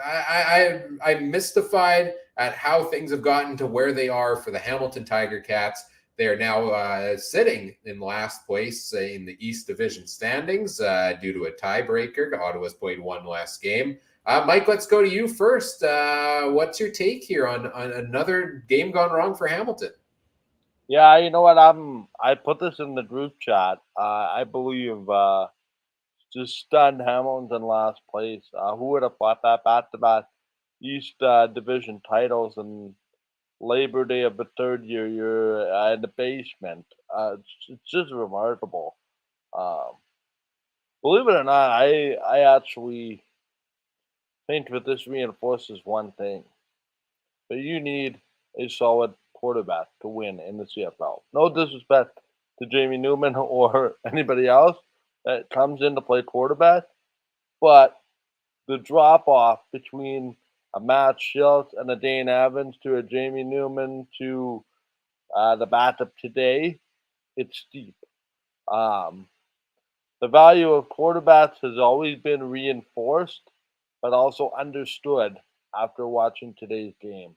I'm mystified at how things have gotten to where they are for the Hamilton Tiger Cats. They are now sitting in last place in the East Division standings due to a tiebreaker. Ottawa's played 1 less game. Mike, let's go to you first. What's your take here on another game gone wrong for Hamilton? Yeah, you know what? I put this in the group chat. I believe just stunned Hamilton last place. Who would have thought that back-to-back East Division titles and Labor Day of the 3rd year, you're in the basement. It's just remarkable. Believe it or not, I actually think that this reinforces one thing. But you need a solid quarterback to win in the CFL. No disrespect to Jamie Newman or anybody else that comes in to play quarterback, but the drop-off between a Matt Schultz and a Dane Evans to a Jamie Newman to the backup today, it's steep. The value of quarterbacks has always been reinforced but also understood after watching today's game.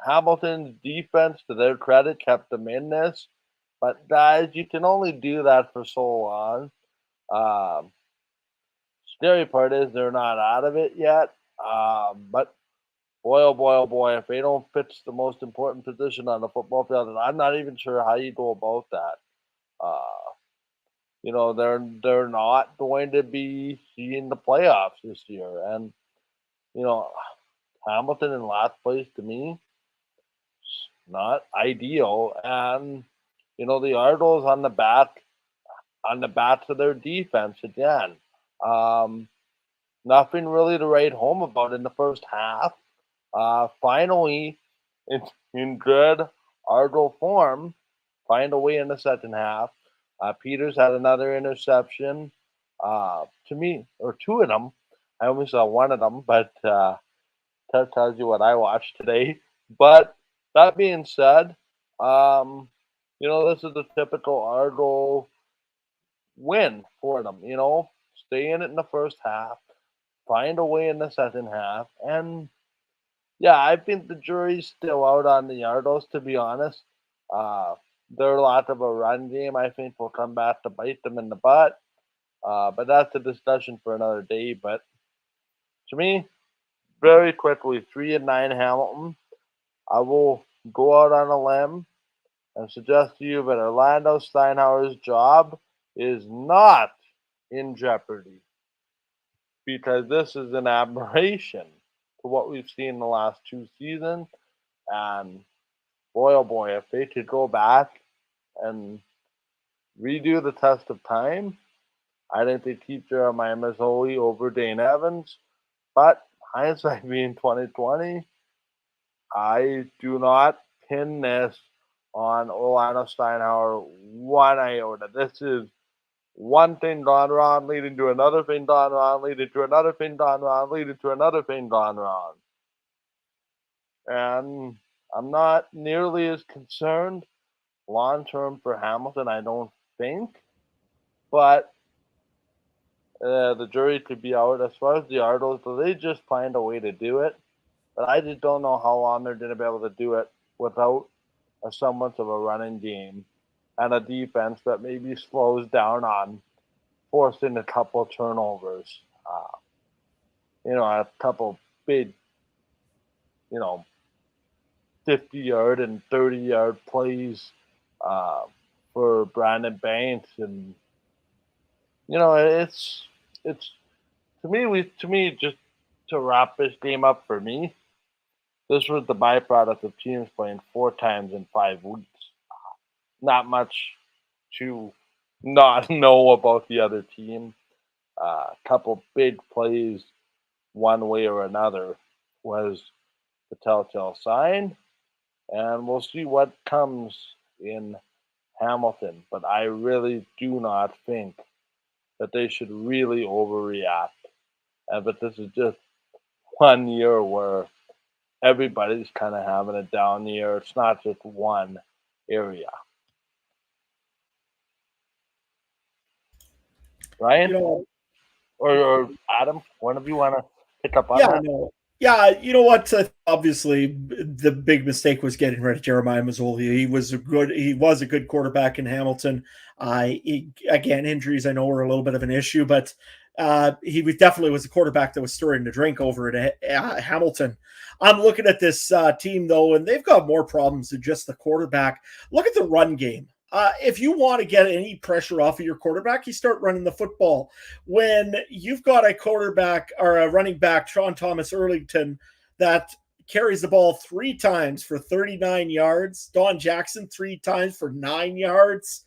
Hamilton's defense, to their credit, kept them in this. But guys, you can only do that for so long. Scary part is they're not out of it yet. But boy, oh boy, oh boy, if they don't pitch the most important position on the football field, and I'm not even sure how you go about that. They're not going to be seeing the playoffs this year. And, Hamilton in last place to me, not ideal. And, the Argonauts on the backs of their defense again. Nothing really to write home about in the first half. Finally, in good Argo form, find a way in the second half. Peters had another interception. To me, or two of them. I only saw one of them, but that tells you what I watched today. But that being said, this is a typical Argo win for them. Stay in it in the first half, find a way in the second half, and yeah, I think the jury's still out on the Argos, to be honest. Their lack of a run game, I think, will come back to bite them in the butt. But that's a discussion for another day. But to me, very quickly, 3-9 Hamilton. I will go out on a limb and suggest to you that Orlando Steinhauer's job is not in jeopardy, because this is an aberration to what we've seen in the last two seasons. And boy, oh boy, if they could go back and redo the test of time, I think they keep Jeremiah Masoli over Dane Evans. But hindsight being 2020, I do not pin this on Orlando Steinhauer one iota. This is one thing gone wrong, leading to another thing gone wrong, leading to another thing gone wrong, leading to another thing gone wrong. And I'm not nearly as concerned long-term for Hamilton, I don't think. But the jury could be out. As far as the Argos, they just find a way to do it. But I just don't know how long they're going to be able to do it without a semblance of a running game and a defense that maybe slows down on forcing a couple turnovers. A couple big, 50-yard and 30-yard plays for Brandon Banks. And, it's to me, just to wrap this game up for me, this was the byproduct of teams playing 4 times in 5 weeks. Not much to not know about the other team. A couple big plays one way or another was the telltale sign. And we'll see what comes in Hamilton. But I really do not think that they should really overreact. But this is just one year where everybody's kind of having a down year. It's not just one area. Ryan? Or Adam, one of you want to pick up on that? No. Yeah, you know what? Obviously, the big mistake was getting rid of Jeremiah Masoli. He was a good quarterback in Hamilton. Again, injuries I know were a little bit of an issue, but he definitely was a quarterback that was stirring the drink over at Hamilton. I'm looking at this team, though, and they've got more problems than just the quarterback. Look at the run game. If you want to get any pressure off of your quarterback, you start running the football. When you've got a quarterback or a running back, Sean Thomas Erlington, that carries the ball 3 times for 39 yards, Don Jackson 3 times for 9 yards,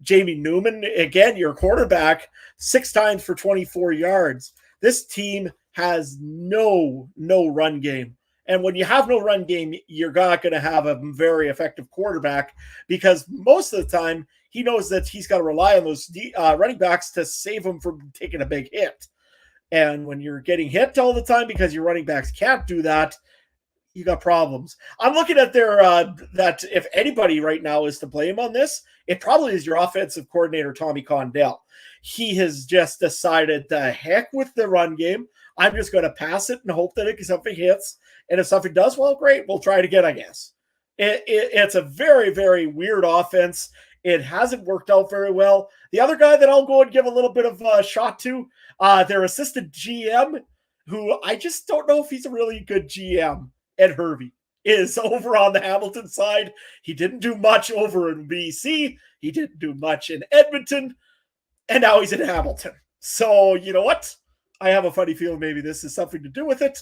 Jamie Newman, again, your quarterback, 6 times for 24 yards. This team has no run game. And when you have no run game, you're not going to have a very effective quarterback, because most of the time he knows that he's got to rely on those running backs to save him from taking a big hit. And when you're getting hit all the time because your running backs can't do that, you got problems. I'm looking at their that if anybody right now is to blame on this, it probably is your offensive coordinator, Tommy Condell. He has just decided the heck with the run game. I'm just going to pass it and hope that something hits. And if something does, well, great. We'll try it again, I guess. It's a very, very weird offense. It hasn't worked out very well. The other guy that I'll go and give a little bit of a shot to, their assistant GM, who I just don't know if he's a really good GM, Ed Hervey, is over on the Hamilton side. He didn't do much over in BC. He didn't do much in Edmonton. And now he's in Hamilton. So, you know what? I have a funny feeling maybe this is something to do with it.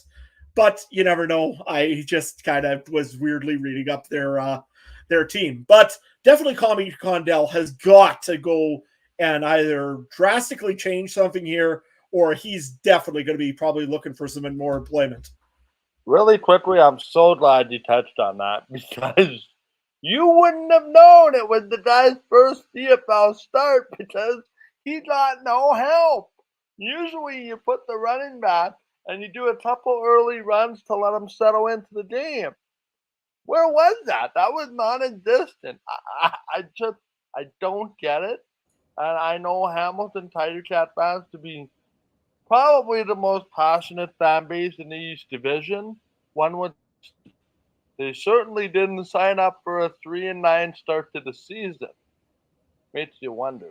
But you never know. I just kind of was weirdly reading up their team. But definitely Tommy Condell has got to go and either drastically change something here, or he's definitely going to be probably looking for some more employment. Really quickly, I'm so glad you touched on that, because you wouldn't have known it was the guy's first CFL start because he got no help. Usually you put the running back and you do a couple early runs to let him settle into the game. Where was that? That was non-existent. I don't get it. And I know Hamilton Tiger Cat fans to be probably the most passionate fan base in the East Division. They certainly didn't sign up for a 3-9 start to the season. Makes you wonder.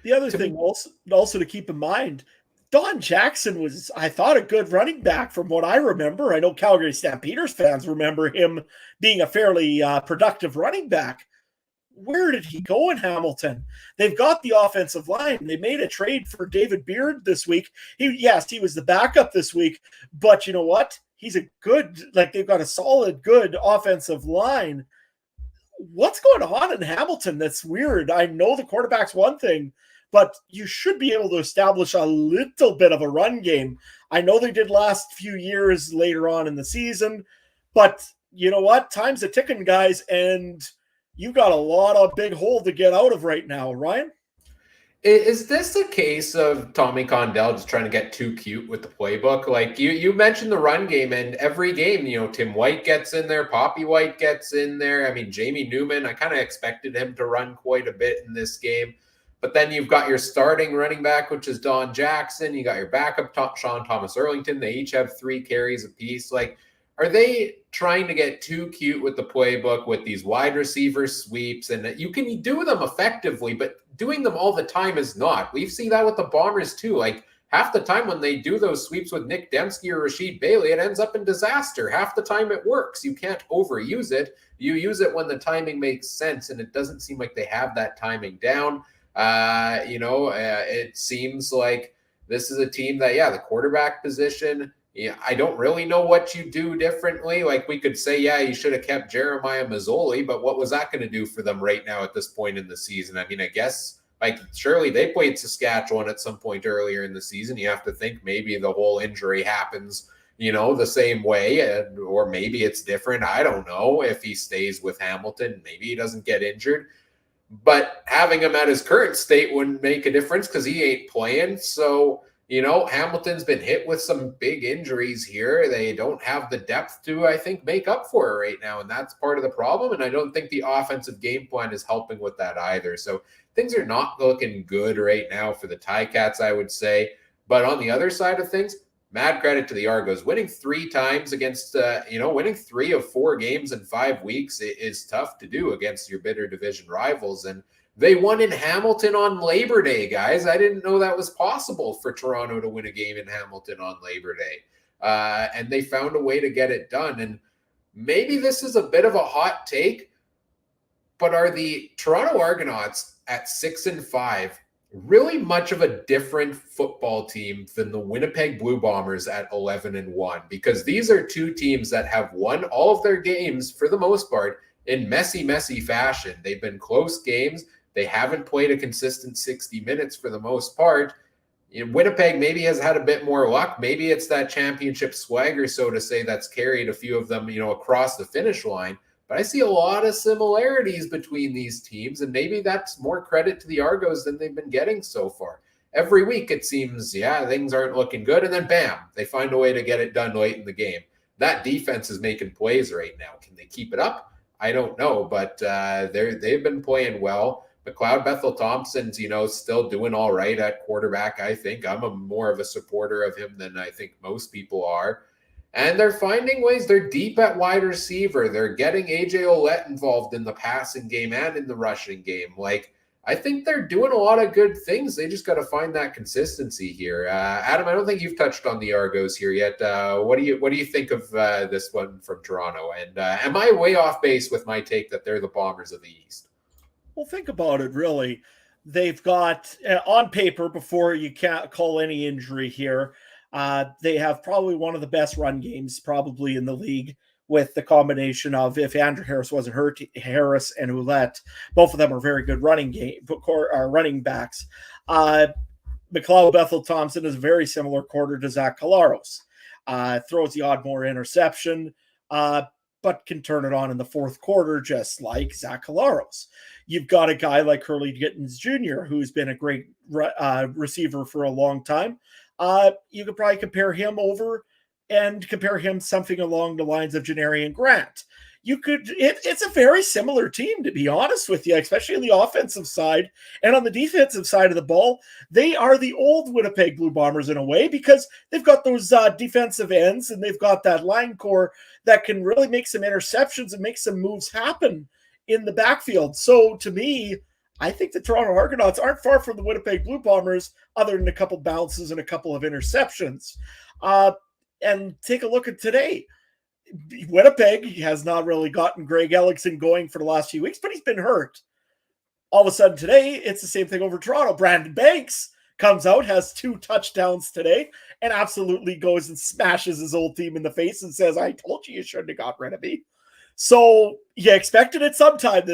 The other thing also to keep in mind, Don Jackson was, I thought, a good running back from what I remember. I know Calgary Stampeders fans remember him being a fairly productive running back. Where did he go in Hamilton? They've got the offensive line. They made a trade for David Beard this week. He was the backup this week, but you know what? He's they've got a solid, good offensive line. What's going on in Hamilton that's weird? I know the quarterback's one thing, but you should be able to establish a little bit of a run game. I know they did last few years later on in the season, but you know what? Time's a ticking, guys, and you've got a lot of big hole to get out of right now, Ryan. Is this a case of Tommy Condell just trying to get too cute with the playbook? Like you mentioned the run game, and every game, Tim White gets in there, Poppy White gets in there. I mean, Jamie Newman, I kind of expected him to run quite a bit in this game. But then you've got your starting running back, which is Don Jackson. You got your backup, Sean Thomas Erlington. They each have 3 carries apiece. Like, are they trying to get too cute with the playbook with these wide receiver sweeps? And you can do them effectively, but doing them all the time is not. We've seen that with the Bombers too. Like, half the time when they do those sweeps with Nick Dembski or Rashid Bailey, it ends up in disaster. Half the time it works. You can't overuse it. You use it when the timing makes sense, and it doesn't seem like they have that timing down. It seems like this is a team that, the quarterback position, I don't really know what you do differently. Like, we could say, you should have kept Jeremiah Mazzoli, but what was that going to do for them right now at this point in the season? I mean, I guess, surely they played Saskatchewan at some point earlier in the season. You have to think maybe the whole injury happens, the same way, or maybe it's different. I don't know if he stays with Hamilton. Maybe he doesn't get injured. But having him at his current state wouldn't make a difference because he ain't playing. So, Hamilton's been hit with some big injuries here. They don't have the depth to, I think, make up for it right now. And that's part of the problem. And I don't think the offensive game plan is helping with that either. So things are not looking good right now for the Ticats, I would say. But on the other side of things, mad credit to the Argos. Winning 3 times against, winning 3 of 4 games in 5 weeks is tough to do against your bitter division rivals. And they won in Hamilton on Labor Day, guys. I didn't know that was possible for Toronto to win a game in Hamilton on Labor Day. And they found a way to get it done. And maybe this is a bit of a hot take, but are the Toronto Argonauts at 6-5 really much of a different football team than the Winnipeg Blue Bombers at 11-1? Because these are 2 teams that have won all of their games for the most part in messy fashion. They've been close games. They haven't played a consistent 60 minutes for the most part. Winnipeg maybe has had a bit more luck. Maybe it's that championship swagger, so to say, that's carried a few of them, across the finish line. But I see a lot of similarities between these teams, and maybe that's more credit to the Argos than they've been getting so far. Every week it seems, things aren't looking good, and then bam, they find a way to get it done late in the game. That defense is making plays right now. Can they keep it up? I don't know, but they've been playing well. McLeod Bethel-Thompson's, still doing all right at quarterback, I think. I'm more of a supporter of him than I think most people are. And they're finding ways. They're deep at wide receiver. They're getting A.J. Ouellette involved in the passing game and in the rushing game. I think they're doing a lot of good things. They just got to find that consistency here. Adam, I don't think you've touched on the Argos here yet. What do you think of this one from Toronto? And am I way off base with my take that they're the Bombers of the East? Well, think about it, really. They've got, on paper, before you can't call any injury here, they have probably one of the best run games probably in the league, with the combination of, if Andrew Harris wasn't hurt, Harris and Ouellette. Both of them are very good running backs. McLeod Bethel-Thompson is a very similar quarter to Zach Collaros. Throws the odd more interception, but can turn it on in the fourth quarter, just like Zach Collaros. You've got a guy like Hurley Gittins Jr., who's been a great receiver for a long time. You could probably compare him something along the lines of Janarian Grant. It's a very similar team, to be honest with you, especially on the offensive side. And on the defensive side of the ball, they are the old Winnipeg Blue Bombers in a way, because they've got those defensive ends, and they've got that line core that can really make some interceptions and make some moves happen in the backfield. So to me, I think the Toronto Argonauts aren't far from the Winnipeg Blue Bombers, other than a couple bounces and a couple of interceptions. And take a look at today. Winnipeg has not really gotten Greg Ellickson going for the last few weeks, but he's been hurt. All of a sudden today, it's the same thing over Toronto. Brandon Banks comes out, has 2 touchdowns today, and absolutely goes and smashes his old team in the face and says, "I told you shouldn't have got rid of me." So you expected it sometime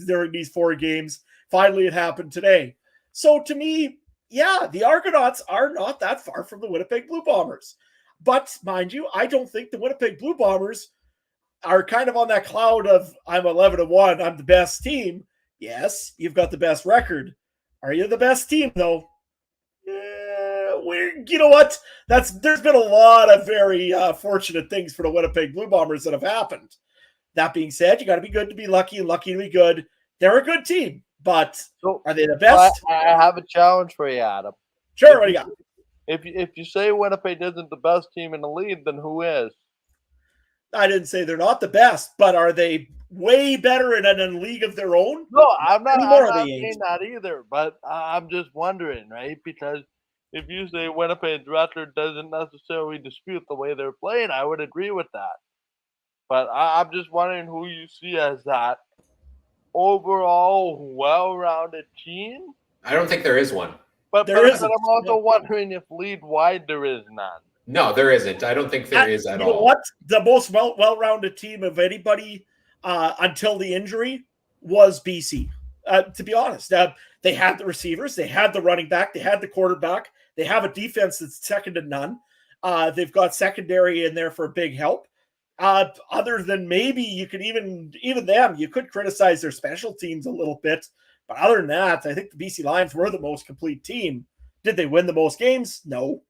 during these 4 games. Finally, it happened today. So to me, yeah, the Argonauts are not that far from the Winnipeg Blue Bombers. But mind you, I don't think the Winnipeg Blue Bombers are kind of on that cloud of, I'm 11-1, I'm the best team. Yes, you've got the best record. Are you the best team, though? You know what? There's been a lot of very fortunate things for the Winnipeg Blue Bombers that have happened. That being said, you got to be good to be lucky and lucky to be good. They're a good team, but are they the best? I have a challenge for you, Adam. Sure, what do you got? If you say Winnipeg isn't the best team in the league, then who is? I didn't say they're not the best, but are they way better in a league of their own? No, I'm not saying that either, but I'm just wondering, right? Because if you say Winnipeg's record doesn't necessarily dispute the way they're playing, I would agree with that. But I'm just wondering who you see as that overall well-rounded team. I don't think there is one. But I'm also wondering if league-wide there is none. No, there isn't. I don't think there is at all. You know what? The most well-rounded team of anybody until the injury was BC. To be honest, they had the receivers, they had the running back, they had the quarterback, they have a defense that's second to none. They've got secondary in there for big help. Other than maybe you could even them, you could criticize their special teams a little bit. But other than that, I think the BC Lions were the most complete team. Did they win the most games? No.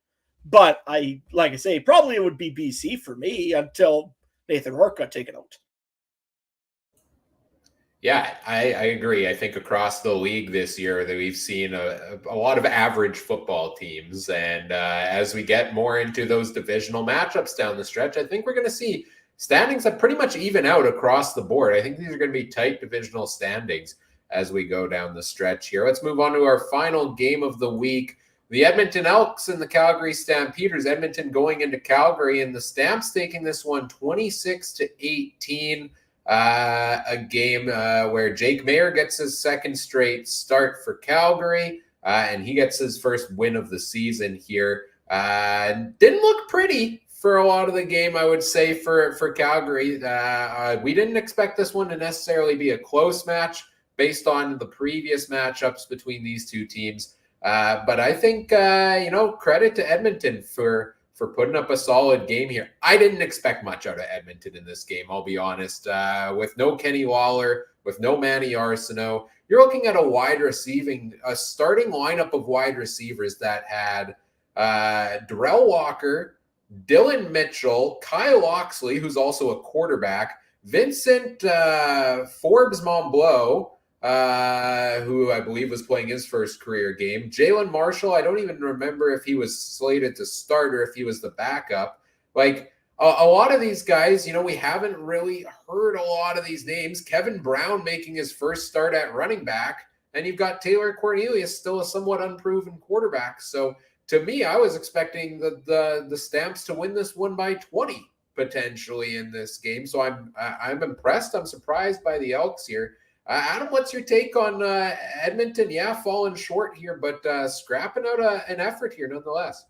But like I say, probably it would be BC for me until Nathan Rourke got taken out. Yeah, I agree. I think across the league this year that we've seen a lot of average football teams. And as we get more into those divisional matchups down the stretch, I think we're going to see standings that pretty much even out across the board. I think these are going to be tight divisional standings as we go down the stretch here. Let's move on to our final game of the week. The Edmonton Elks and the Calgary Stampeders. Edmonton going into Calgary, and the Stamps taking this one 26-18. A game where Jake Mayer gets his second straight start for Calgary, and he gets his first win of the season here. Didn't look pretty for a lot of the game, I would say, for Calgary. We didn't expect this one to necessarily be a close match based on the previous matchups between these two teams. But I think, credit to Edmonton for putting up a solid game here. I didn't expect much out of Edmonton in this game, I'll be honest. With no Kenny Lawler, with no Manny Arsenault, you're looking at a starting lineup of wide receivers that had Darrell Walker, Dylan Mitchell, Kyle Oxley, who's also a quarterback, Vincent Forbes Montbleau, who I believe was playing his first career game. Jalen Marshall, I don't even remember if he was slated to start or if he was the backup. Like a lot of these guys, we haven't really heard a lot of these names. Kevin Brown making his first start at running back, and you've got Taylor Cornelius, still a somewhat unproven quarterback. So to me, I was expecting the Stamps to win this one by 20 potentially in this game. So I'm impressed. I'm surprised by the Elks here. Adam, what's your take on Edmonton? Yeah, falling short here, but scrapping out an effort here nonetheless.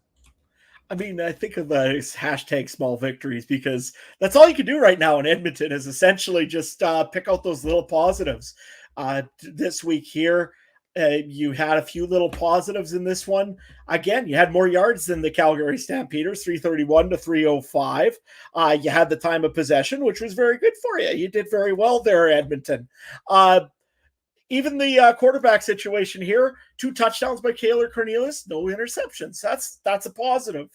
I mean, I think of those hashtag small victories because that's all you can do right now in Edmonton is essentially just pick out those little positives. This week here, you had a few little positives in this one. Again, you had more yards than the Calgary Stampeders, 331 to 305. You had the time of possession, which was very good for you. You did very well there, Edmonton. Even the quarterback situation here, 2 touchdowns by Taylor Cornelius, no interceptions. That's a positive.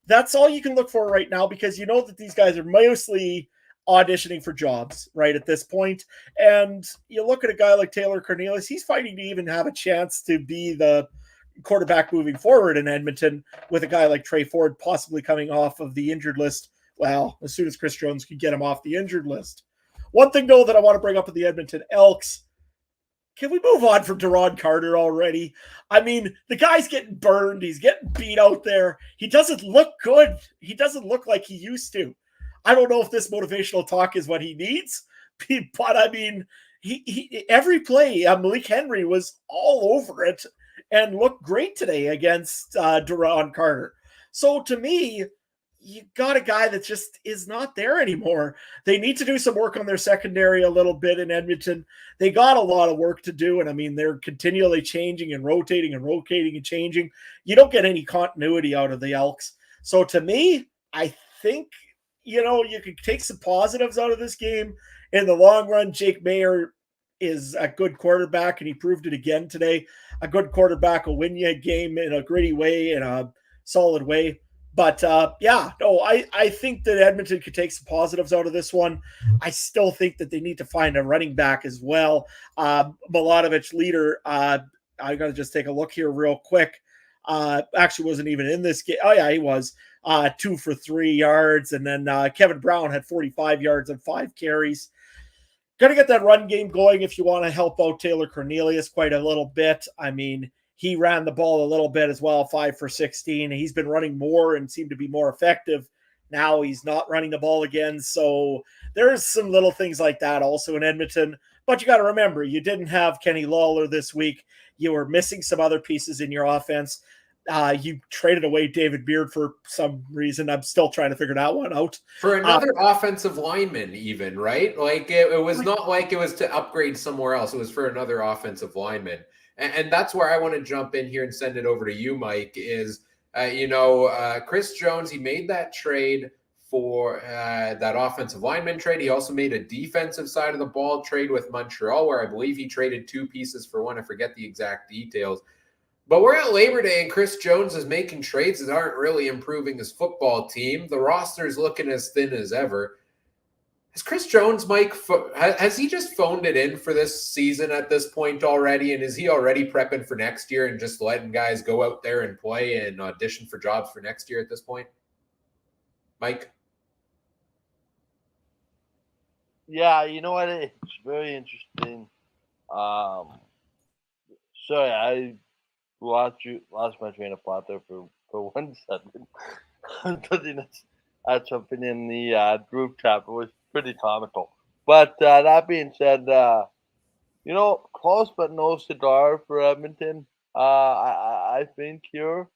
That's all you can look for right now because you know that these guys are mostly auditioning for jobs right at this point. And you look at a guy like Taylor Cornelius, he's fighting to even have a chance to be the quarterback moving forward in Edmonton with a guy like Trey Ford possibly coming off of the injured list. Well, as soon as Chris Jones could get him off the injured list. One thing, though, that I want to bring up with the Edmonton Elks, can we move on from Deron Carter already? I mean, the guy's getting burned. He's getting beat out there. He doesn't look good. He doesn't look like he used to. I don't know if this motivational talk is what he needs, but I mean, he every play, Malik Henry was all over it and looked great today against Deron Carter. So to me, you got a guy that just is not there anymore. They need to do some work on their secondary a little bit in Edmonton. They got a lot of work to do. And I mean, they're continually changing and rotating and changing. You don't get any continuity out of the Elks. So to me, I think, you could take some positives out of this game. In the long run, Jake Mayer is a good quarterback, and he proved it again today. A good quarterback will win you a game in a gritty way, in a solid way. But I think that Edmonton could take some positives out of this one. I still think that they need to find a running back as well. Milanovich leader, I got to just take a look here real quick. Actually wasn't even in this game. Oh, yeah, he was. 2 for 3 yards. And then Kevin Brown had 45 yards and 5 carries. Got to get that run game going if you want to help out Taylor Cornelius quite a little bit. I mean, he ran the ball a little bit as well, 5 for 16. He's been running more and seemed to be more effective. Now he's not running the ball again. So there's some little things like that also in Edmonton. But you got to remember, you didn't have Kenny Lawler this week. You were missing some other pieces in your offense. You traded away David Beard for some reason. I'm still trying to figure that one out. For another offensive lineman even, right? Like it was not like it was to upgrade somewhere else. It was for another offensive lineman. And that's where I want to jump in here and send it over to you, Mike, is, Chris Jones, he made that trade for that offensive lineman trade. He also made a defensive side of the ball trade with Montreal, where I believe he traded 2 pieces for one. I forget the exact details. But we're at Labor Day, and Chris Jones is making trades that aren't really improving his football team. The roster is looking as thin as ever. Has Chris Jones, Mike, has he just phoned it in for this season at this point already? And is he already prepping for next year and just letting guys go out there and play and audition for jobs for next year at this point? Mike? Yeah, you know what? It's very interesting. Sorry, I lost my train of thought there for 1 second. I jumping in the group chat. It was pretty comical. But that being said, close but no cigar for Edmonton. I think here,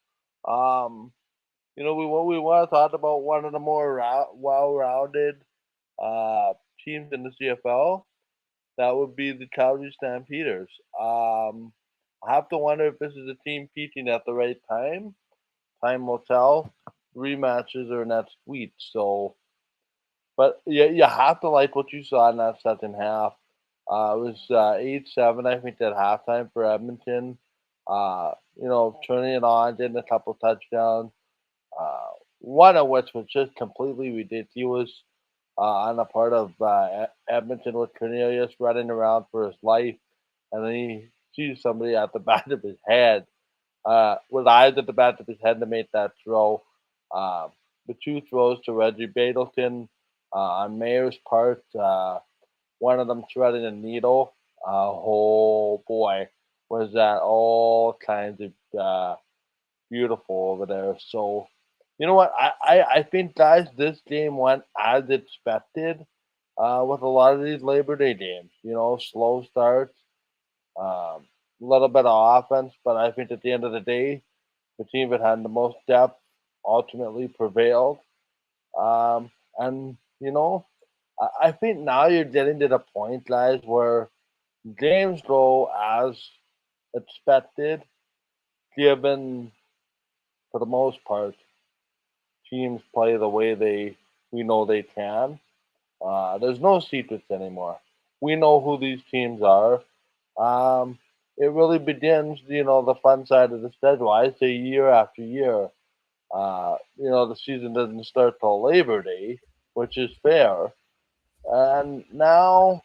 we want to talk about one of the more well-rounded teams in the CFL. That would be the Calgary Stampeders. I have to wonder if this is a team peaking at the right time. Time will tell. Rematches are next week. So, but you have to like what you saw in that second half. It was 8-7, I think, at halftime for Edmonton. Turning it on, getting a couple touchdowns. One of which was just completely ridiculous on the part of Edmonton, with Cornelius running around for his life. and then he sees somebody at the back of his head, with eyes at the back of his head to make that throw. The two throws to Reggie Badelton on Mayer's part, one of them threading a needle. Oh boy, was that all kinds of beautiful over there. So, you know what? I think, guys, this game went as expected with a lot of these Labor Day games. Slow starts, a little bit of offense, but I think at the end of the day, the team that had the most depth ultimately prevailed. And, I think now you're getting to the point, guys, where games go as expected, given, for the most part, teams play the way we know they can. There's no secrets anymore. We know who these teams are. It really begins, the fun side of the schedule. I say year after year. The season doesn't start till Labor Day, which is fair. And now,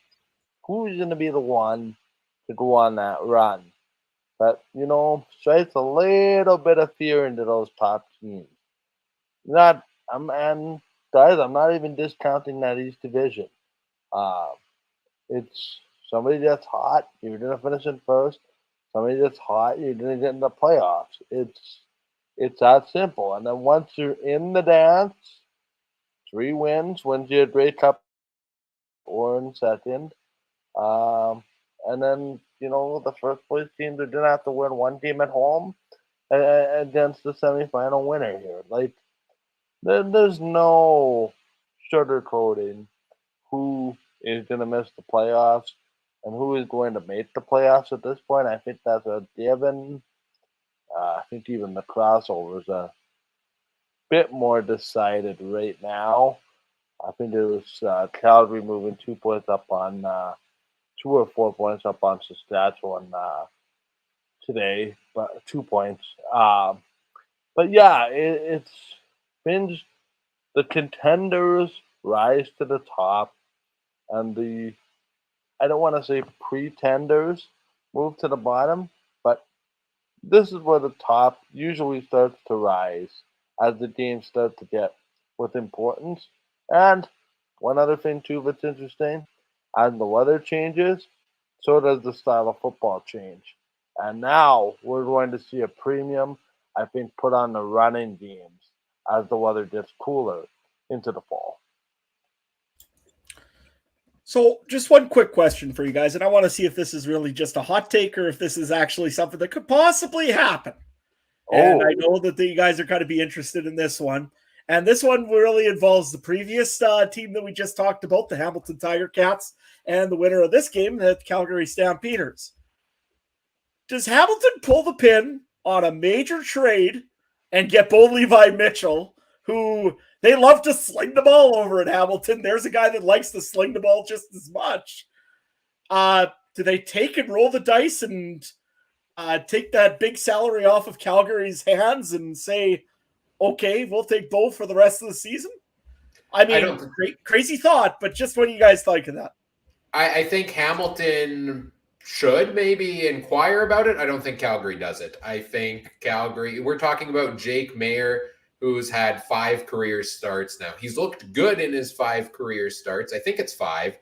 who's going to be the one to go on that run? But, strikes a little bit of fear into those top teams. And guys, I'm not even discounting that East Division. It's somebody that's hot, you're going to finish in first. Somebody that's hot, you're going to get in the playoffs. It's that simple. And then once you're in the dance, 3 wins wins you a Grey Cup or in second. And then, the first place teams are going to have to win one game at home against the semifinal winner here. Like, there's no sugarcoating who is going to miss the playoffs and who is going to make the playoffs at this point. I think that's a given. I think even the crossover is a bit more decided right now. I think it was Calgary moving 2 points up on 2 or 4 points up on Saskatchewan today, but 2 points. But yeah, it's been the contenders rise to the top, and I don't want to say pretenders move to the bottom, but this is where the top usually starts to rise as the games start to get with importance. And one other thing too that's interesting, as the weather changes, so does the style of football change. And now we're going to see a premium, I think, put on the running games as the weather gets cooler into the fall. So just one quick question for you guys, and I want to see if this is really just a hot take or if this is actually something that could possibly happen. And I know that you guys are going to be interested in this one. And this one really involves the previous team that we just talked about, the Hamilton Tiger Cats, and the winner of this game, the Calgary Stampeders. Does Hamilton pull the pin on a major trade and get Bo Levi Mitchell, who they love to sling the ball over at Hamilton? There's a guy that likes to sling the ball just as much. Do they take and roll the dice and take that big salary off of Calgary's hands and say, okay, we'll take Bo for the rest of the season? I mean, crazy thought, but just what do you guys think of that? I think Hamilton should maybe inquire about it. I don't think Calgary does it. I think Calgary, we're talking about Jake Maier, who's had 5 career starts now. He's looked good in his 5 career starts. I think it's 5.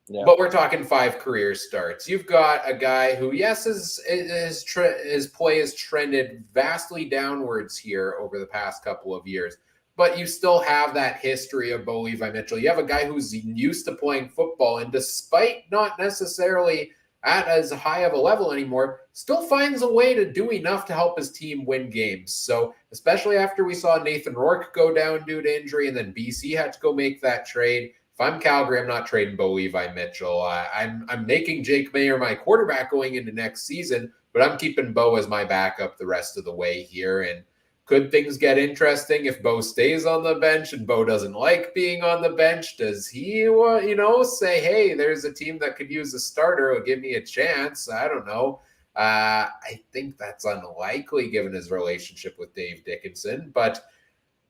Yeah. But we're talking 5 career starts. You've got a guy who, yes, his play has trended vastly downwards here over the past couple of years, but you still have that history of Bo Levi Mitchell. You have a guy who's used to playing football, and despite not necessarily at as high of a level anymore, still finds a way to do enough to help his team win games. So especially after we saw Nathan Rourke go down due to injury, and then BC had to go make that trade. If I'm Calgary, I'm not trading Bo Levi Mitchell. I'm making Jake Maier my quarterback going into next season, but I'm keeping Bo as my backup the rest of the way here. And could things get interesting if Bo stays on the bench and Bo doesn't like being on the bench? Does he, say, hey, there's a team that could use a starter or give me a chance? I don't know. I think that's unlikely given his relationship with Dave Dickinson, but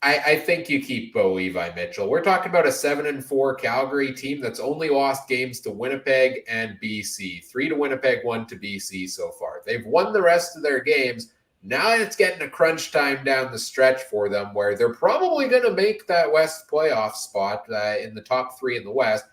I think you keep Bo Levi Mitchell. We're talking about a 7-4 Calgary team that's only lost games to Winnipeg and BC. 3 to Winnipeg, 1 to BC so far. They've won the rest of their games. Now it's getting a crunch time down the stretch for them where they're probably going to make that West playoff spot in the top 3 in the West.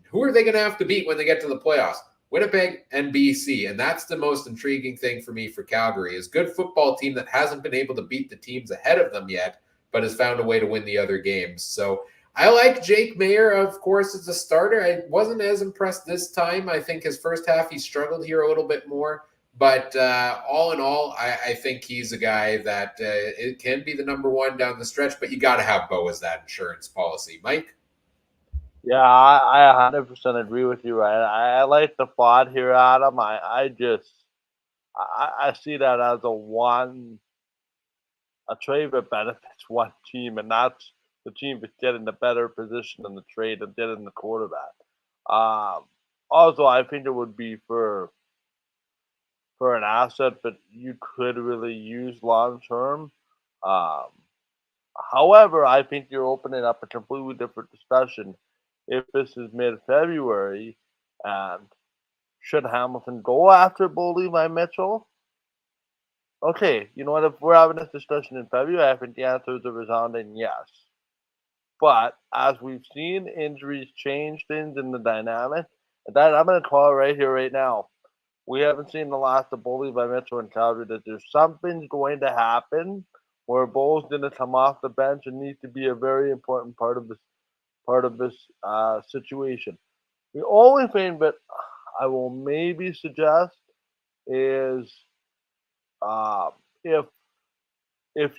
Who are they going to have to beat when they get to the playoffs? Winnipeg and BC. And that's the most intriguing thing for me for Calgary is good football team that hasn't been able to beat the teams ahead of them yet, but has found a way to win the other games. So I like Jake Mayer, of course, as a starter. I wasn't as impressed this time. I think his first half, he struggled here a little bit more. But all in all, I think he's a guy that it can be the number one down the stretch, but you got to have Bo as that insurance policy. Mike? Yeah, I 100% agree with you. I like the thought here, Adam. I see that as a trade that benefits one team, and that's the team that's getting the better position in the trade and getting the quarterback. Also, I think it would be for an asset that you could really use long term. However, I think you're opening up a completely different discussion if this is mid-February, and should Hamilton go after Bo Levi Mitchell? Okay, you know what? If we're having this discussion in February, I think the answer is a resounding yes. But as we've seen, injuries change things in the dynamic. And that I'm going to call it right here, right now. We haven't seen the last of Bo Levi Mitchell in Calgary. That there's something's going to happen where Bo's going to come off the bench and need to be a very important part of this situation. The only thing that I will maybe suggest is if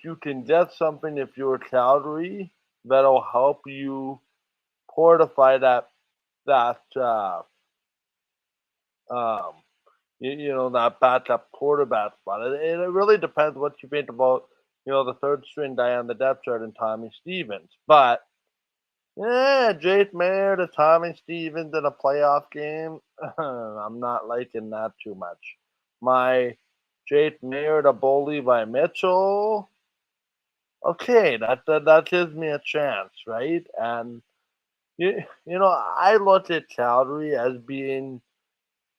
you can get something, if you're Calgary, that'll help you fortify that that backup quarterback spot. It really depends what you think about the third string guy on the depth chart and Tommy Stevens, but. Yeah, Jake Mayer to Tommy Stevens in a playoff game. I'm not liking that too much. My Jake Mayer to Bo Levi Mitchell. Okay, that gives me a chance, right? And I look at Calgary as being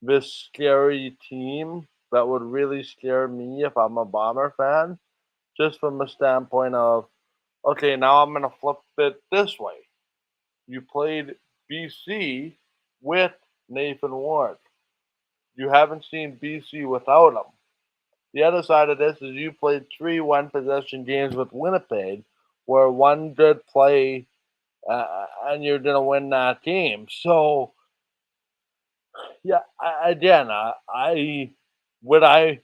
this scary team that would really scare me if I'm a Bomber fan, just from the standpoint of, okay, now I'm gonna flip it this way. You played BC with Nathan Ward. You haven't seen BC without him. The other side of this is you played 3 one-possession games with Winnipeg, where one good play and you're going to win that game. So, yeah, would I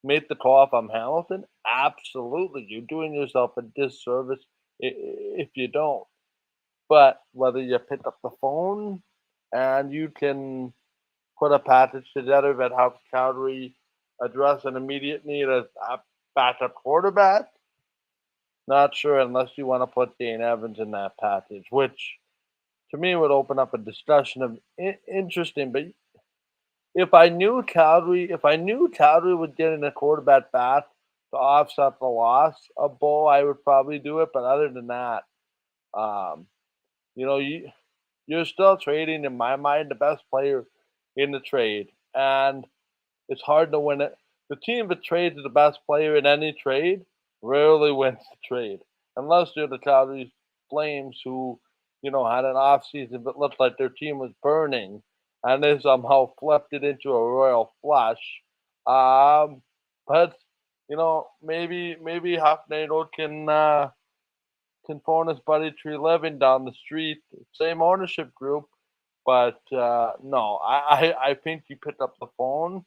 make the call if I'm Hamilton? Absolutely. You're doing yourself a disservice if you don't. But whether you pick up the phone and you can put a package together that helps Calgary address an immediate need as a backup quarterback, not sure unless you want to put Dane Evans in that package, which to me would open up a discussion of interesting. But if I knew Calgary was getting a quarterback back to offset the loss of Bo, I would probably do it. But other than that, you're still trading, in my mind, the best player in the trade. And it's hard to win it. The team that trades the best player in any trade rarely wins the trade. Unless you're the Calgary Flames who, had an offseason that looked like their team was burning and they somehow flipped it into a royal flush. But, maybe Hafnado can phone his buddy Tree Living down the street, same ownership group, but no, I think you picked up the phone,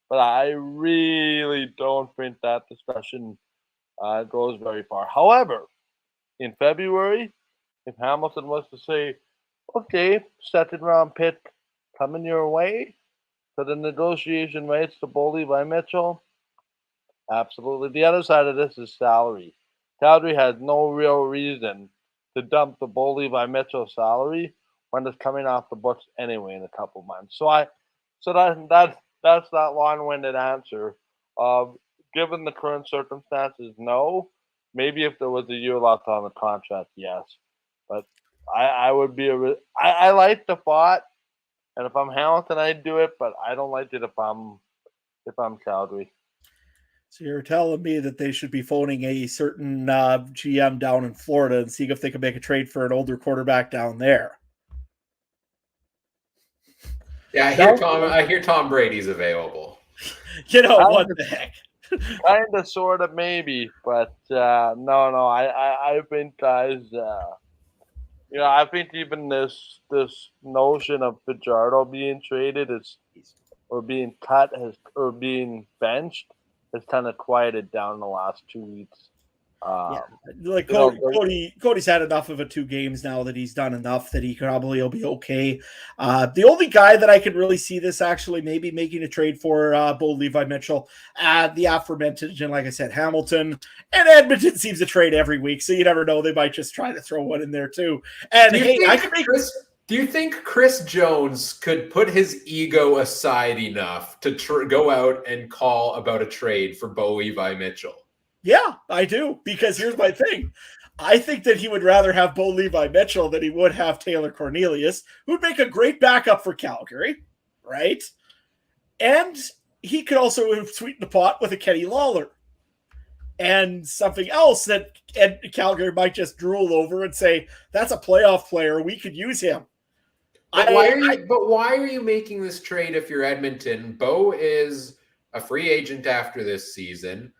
but I really don't think that discussion goes very far. However, in February, if Hamilton was to say, okay, second round pick coming your way for the negotiation rights to Bo Levi Mitchell, absolutely. The other side of this is salary. Calgary has no real reason to dump the Bo Levi Mitchell salary when it's coming off the books anyway in a couple months. So that's that long-winded answer of, given the current circumstances, no. Maybe if there was a year left on the contract, yes. But I would be I like the thought, and if I'm Hamilton, I'd do it. But I don't like it if I'm Calgary. So you're telling me that they should be phoning a certain GM down in Florida and seeing if they can make a trade for an older quarterback down there. Yeah, I hear Tom Brady's available. You know, what the heck? Kind of, sort of, maybe, but no. I think, guys, I think even this notion of Fajardo being traded or being cut or being benched has kind of quieted down the last 2 weeks. Like Cody's had enough of 2 games now that he's done enough that he probably will be okay. The only guy that I could really see this actually maybe making a trade for Bo Levi Mitchell, the aforementioned, and like I said, Hamilton and Edmonton seems to trade every week, so you never know, they might just try to throw one in there too. And do you think Chris Jones could put his ego aside enough to go out and call about a trade for Bo Levi Mitchell? Yeah, I do, because here's my thing. I think that he would rather have Bo Levi Mitchell than he would have Taylor Cornelius, who'd make a great backup for Calgary, right? And he could also sweeten the pot with a Kenny Lawler. And something else that Calgary might just drool over and say, that's a playoff player, we could use him. But why are you making this trade if you're Edmonton? Bo is a free agent after this season.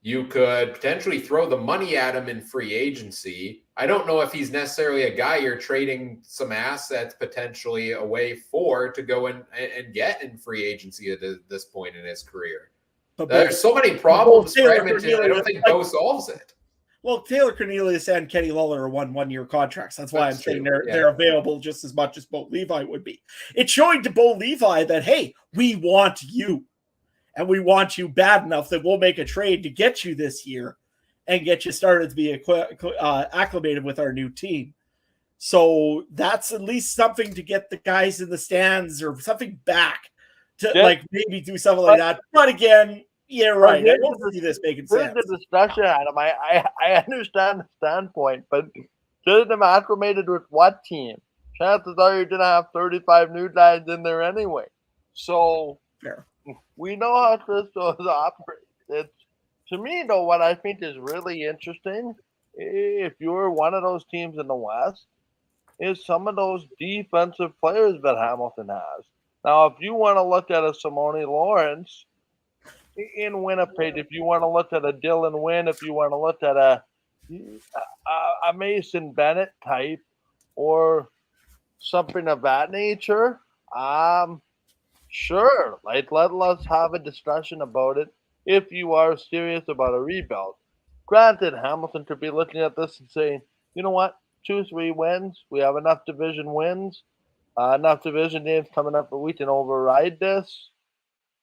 You could potentially throw the money at him in free agency. I don't know if he's necessarily a guy you're trading some assets potentially away for to go and get in free agency at this point in his career. But there's so many problems for Edmonton. I don't think Bo solves it. Well, Taylor Cornelius and Kenny Lawler are one-year contracts. That's why I'm saying they're available just as much as Bo Levi would be. It's showing to Bo Levi that, hey, we want you. And we want you bad enough that we'll make a trade to get you this year and get you started to be acclimated with our new team. So that's at least something to get the guys in the stands or something back to maybe do something like that. But again, yeah, right. I don't see this making sense. Here's the discussion, Adam. I understand the standpoint, but getting them acclimated with what team? Chances are you're going to have 35 new guys in there anyway. So fair. We know how Chris Jones operates. To me, though, what I think is really interesting, if you're one of those teams in the West, is some of those defensive players that Hamilton has. Now, if you want to look at a Simone Lawrence in Winnipeg, if you want to look at a Dylan Wynn, if you want to look at a Mason Bennett type or something of that nature, sure, let's have a discussion about it if you are serious about a rebuild. Granted, Hamilton could be looking at this and saying, you know what, 2-3 wins, we have enough division wins, enough division games coming up that we can override this.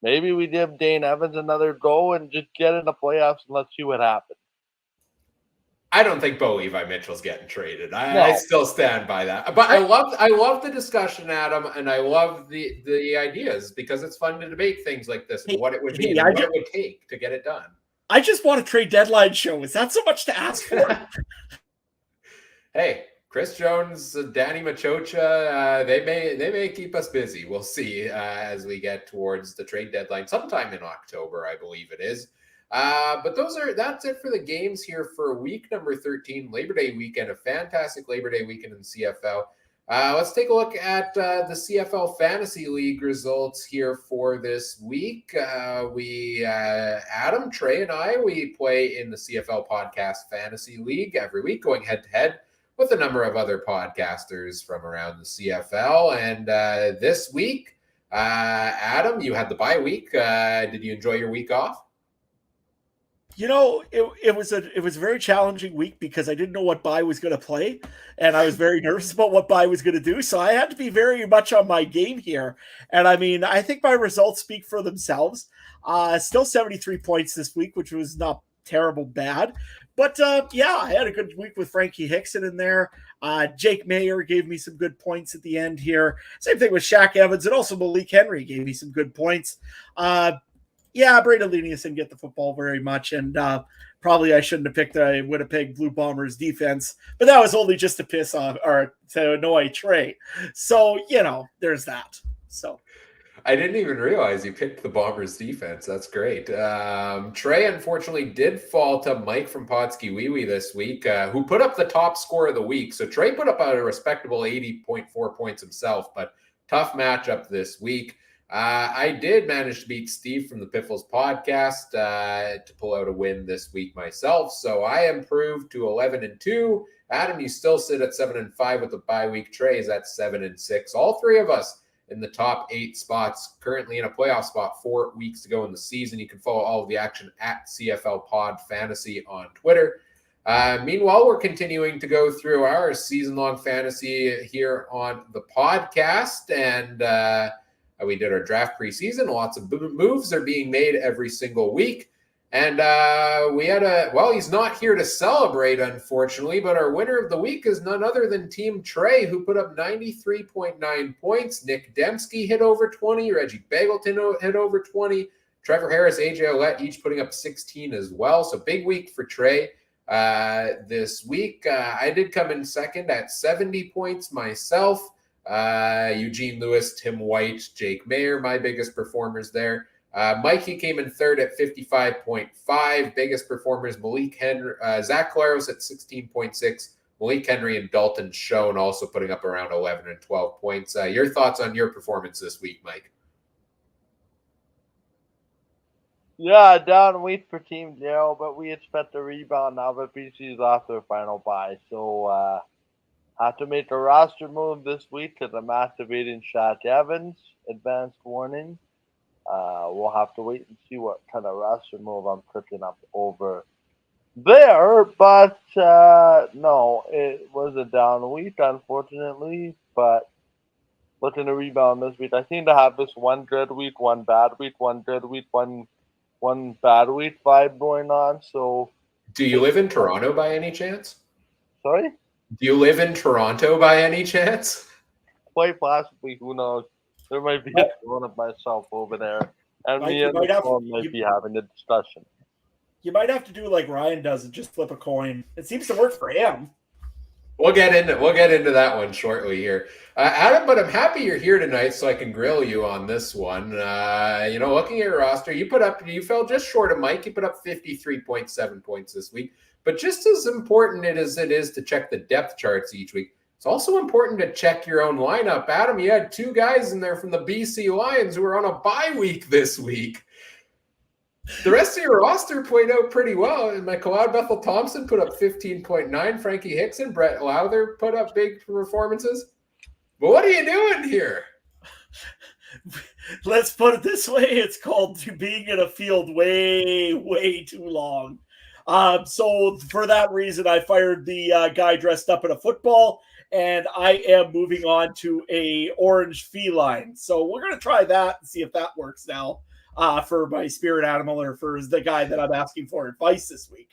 Maybe we give Dane Evans another go and just get in the playoffs and let's see what happens. I don't think Bo Levi Mitchell's getting traded. I still stand by that. But I love the discussion, Adam, and I love the ideas because it's fun to debate things like this and what it would be and what it would take to get it done. I just want a trade deadline show. Is that so much to ask for? Hey, Chris Jones, Danny Machocha, they may keep us busy. We'll see as we get towards the trade deadline sometime in October, I believe it is. But that's it for the games here for week number 13, Labor Day weekend, a fantastic Labor Day weekend in the CFL. Let's take a look at the CFL Fantasy League results here for this week. Adam, Trey, and I, we play in the CFL Podcast Fantasy League every week, going head-to-head with a number of other podcasters from around the CFL. And this week, Adam, you had the bye week. Did you enjoy your week off? You know, it was a very challenging week because I didn't know what bye was going to play, and I was very nervous about what bye was going to do. So I had to be very much on my game here. And I mean, I think my results speak for themselves. Still 73 points this week, which was not terrible bad. But yeah, I had a good week with Frankie Hickson in there. Jake Mayer gave me some good points at the end here. Same thing with Shaq Evans, and also Malik Henry gave me some good points. yeah, Braden Lenius didn't get the football very much, and probably I shouldn't have picked the Winnipeg Blue Bombers defense, but that was only just to piss off or to annoy Trey. So, there's that. So I didn't even realize you picked the Bombers defense. That's great. Trey, unfortunately, did fall to Mike from Podsky Wee Wee this week, who put up the top score of the week. So Trey put up a respectable 80.4 points himself, but tough matchup this week. I did manage to beat Steve from the Piffles podcast to pull out a win this week myself. So I improved to 11-2. Adam, you still sit at 7-5 with the bye week. Trey is at 7-6. All three of us in the top 8 spots, currently in a playoff spot, 4 weeks to go in the season. You can follow all of the action at CFL Pod Fantasy on Twitter. Meanwhile, we're continuing to go through our season-long fantasy here on the podcast, and we did our draft preseason. Lots of moves are being made every single week. And we had he's not here to celebrate, unfortunately, but our winner of the week is none other than Team Trey, who put up 93.9 points. Nick Dembski hit over 20. Reggie Bagleton hit over 20. Trevor Harris, AJ Ouellette, each putting up 16 as well. So big week for Trey this week. I did come in second at 70 points myself. Eugene Lewis, Tim White, Jake Mayer, my biggest performers there. Mikey came in third at 55.5. Biggest performers, Malik Henry, Zach Claros at 16.6. Malik Henry and Dalton Schoen also putting up around 11 and 12 points. Your thoughts on your performance this week, Mike? Yeah, down week for Team Darryl, but we expect a rebound now that BC is off their final bye. So have to make a roster move this week because I'm activating Shaq Evans. Advanced warning. We'll have to wait and see what kind of roster move I'm cooking up over there. But no, it was a down week, unfortunately. But looking to rebound this week. I seem to have this one good week, one bad week, one good week, one bad week vibe going on. So, do you live in Toronto by any chance? Sorry? Do you live in Toronto by any chance? Quite possibly. Who knows? There might be a one of myself over there. And Mike, me and the might be having a discussion. You might have to do like Ryan does and just flip a coin. It seems to work for him. We'll get into that one shortly here. Adam, but I'm happy you're here tonight so I can grill you on this one. Looking at your roster, you fell just short of Mike. You put up 53.7 points this week. But just as important as it is to check the depth charts each week, it's also important to check your own lineup. Adam, you had 2 guys in there from the BC Lions who are on a bye week this week. The rest of your roster played out pretty well. And my collab Bethel Thompson put up 15.9. Frankie Hickson, Brett Lowther put up big performances. But what are you doing here? Let's put it this way. It's called being in a field way, way too long. So for that reason, I fired the guy dressed up in a football, and I am moving on to a orange feline. So we're going to try that and see if that works now for my spirit animal or for the guy that I'm asking for advice this week.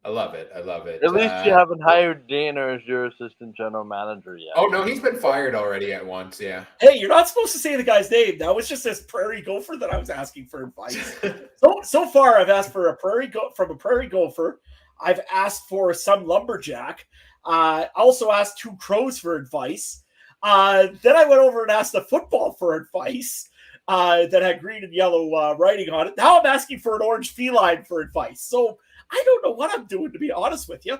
I love it. At least you haven't hired Dana as your assistant general manager yet. Oh, no, he's been fired already at once, yeah. Hey, you're not supposed to say the guy's name. That was just this prairie gopher that I was asking for advice. So far, I've asked for a prairie gopher. I've asked for some lumberjack. I also asked 2 crows for advice. Then I went over and asked a football for advice that had green and yellow writing on it. Now I'm asking for an orange feline for advice. So I don't know what I'm doing, to be honest with you.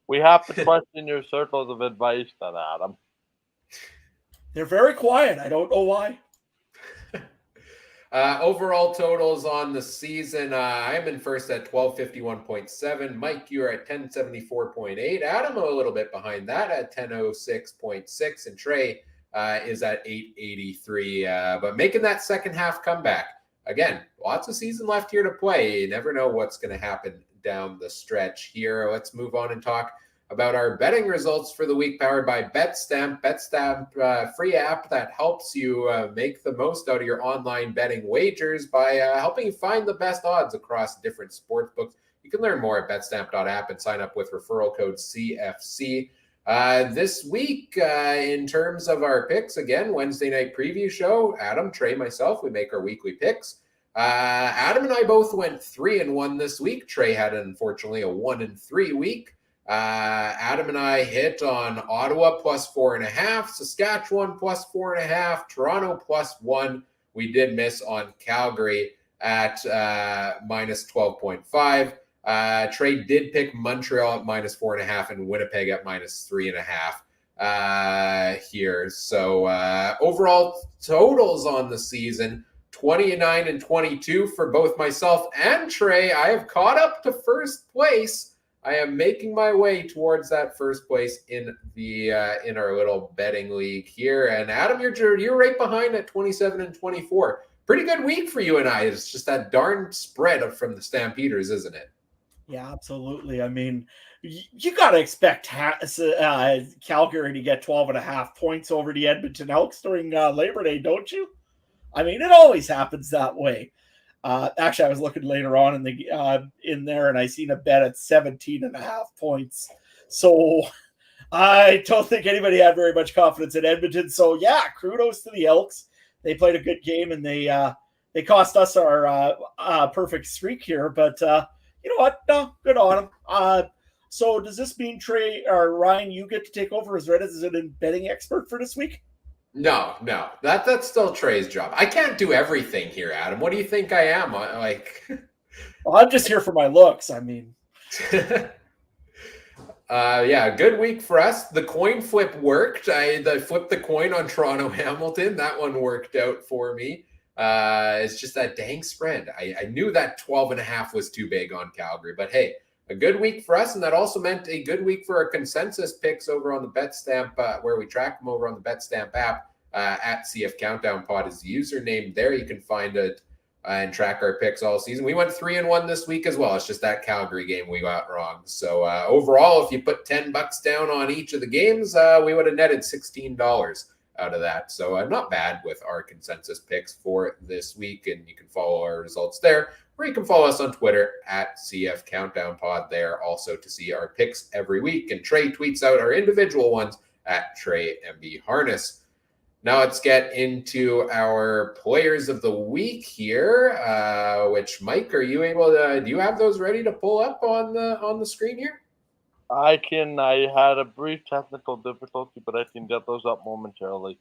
We have to question your circles of advice then, Adam. They're very quiet. I don't know why. Overall totals on the season, I'm in first at 1251.7. Mike, you're at 1074.8. Adam, a little bit behind that at 1006.6. And Trey is at 883. But making that second half comeback. Again, lots of season left here to play. You never know what's going to happen down the stretch here. Let's move on and talk about our betting results for the week, powered by Betstamp. Betstamp, free app that helps you make the most out of your online betting wagers by helping you find the best odds across different sports books. You can learn more at betstamp.app and sign up with referral code CFC. This week, in terms of our picks, again, Wednesday night preview show, Adam, Trey, myself, we make our weekly picks. Adam and I both went 3-1 this week. Trey had, unfortunately, a 1-3 week. Adam and I hit on Ottawa plus 4.5, Saskatchewan plus 4.5, Toronto plus 1. We did miss on Calgary at minus 12.5. Trey did pick Montreal at minus 4.5 and Winnipeg at minus 3.5 here. So overall totals on the season, 29-22 for both myself and Trey. I have caught up to first place. I am making my way towards that first place in the in our little betting league here. And Adam, you're right behind at 27-24. Pretty good week for you and I. It's just that darn spread from the Stampeders, isn't it? Yeah, absolutely. I mean, you got to expect Calgary to get 12.5 points over the Edmonton Elks during Labor Day, don't you? I mean, it always happens that way. Actually, I was looking later on in there, and I seen a bet at 17.5 points. So I don't think anybody had very much confidence in Edmonton. So yeah, kudos to the Elks. They played a good game, and they cost us our perfect streak here. But you know what? No, good on them. So does this mean Trey or Ryan, you get to take over as resident betting expert for this week? No, that's still Trey's job. I can't do everything here, Adam. What do you think I am? Well, I'm just here for my looks. I mean, yeah, good week for us. The coin flip worked. I flipped the coin on Toronto Hamilton. That one worked out for me. It's just that dang spread. I knew that 12.5 was too big on Calgary, but hey, a good week for us, and that also meant a good week for our consensus picks over on the Betstamp, where we track them over on the Betstamp app. At CF Countdown Pod is the username there. You can find it and track our picks all season. We went 3-1 this week as well. It's just that Calgary game we got wrong. So overall, if you put $10 down on each of the games, we would have netted $16 out of that. So not bad with our consensus picks for this week, and you can follow our results there. Or you can follow us on Twitter at CF Countdown Pod there also to see our picks every week. And Trey tweets out our individual ones at Trey MB Harness. Now let's get into our players of the week here, which Mike, are you able to, do you have those ready to pull up on the screen here? I can. I had a brief technical difficulty, but I can get those up momentarily.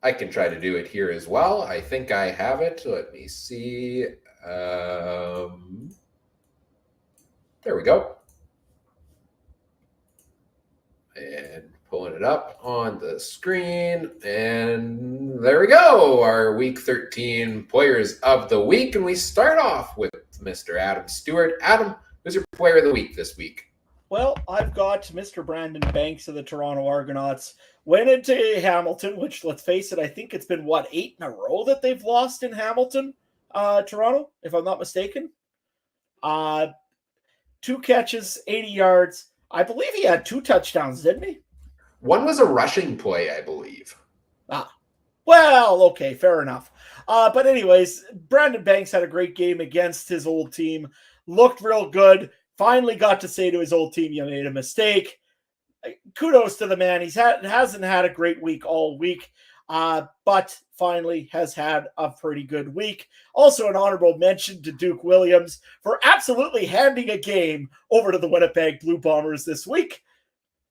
I can try to do it here as well. I think I have it. Let me see. There we go. And pulling it up on the screen. And there we go. Our Week 13 Players of the Week. And we start off with Mr. Adam Stewart. Adam, who's your Player of the Week this week? Well, I've got Mr. Brandon Banks of the Toronto Argonauts. Went into Hamilton, which, let's face it, I think it's been, 8 in a row that they've lost in Hamilton, Toronto, if I'm not mistaken. 2 catches, 80 yards. I believe he had 2 touchdowns, didn't he? One was a rushing play, I believe. Well, okay, fair enough. But anyways, Brandon Banks had a great game against his old team. Looked real good. Finally got to say to his old team, you made a mistake. Kudos to the man. Hasn't had a great week all week, but finally has had a pretty good week. Also an honorable mention to Duke Williams for absolutely handing a game over to the Winnipeg Blue Bombers this week.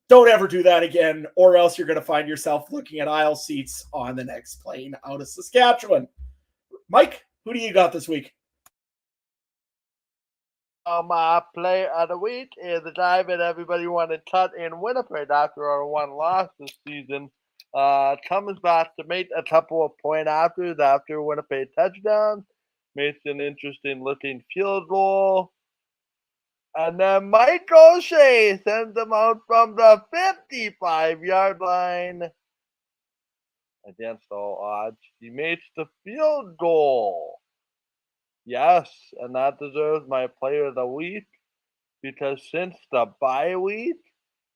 Don't ever do that again, or else you're going to find yourself looking at aisle seats on the next plane out of Saskatchewan. Mike, who do you got this week? My player of the week is the guy that everybody wanted cut in Winnipeg after our 1 loss this season. Comes back to make a couple of point after Winnipeg touchdown. Makes an interesting looking field goal. And then Mike O'Shea sends them out from the 55-yard line. Against all odds, he makes the field goal. Yes, and that deserves my player of the week because since the bye week,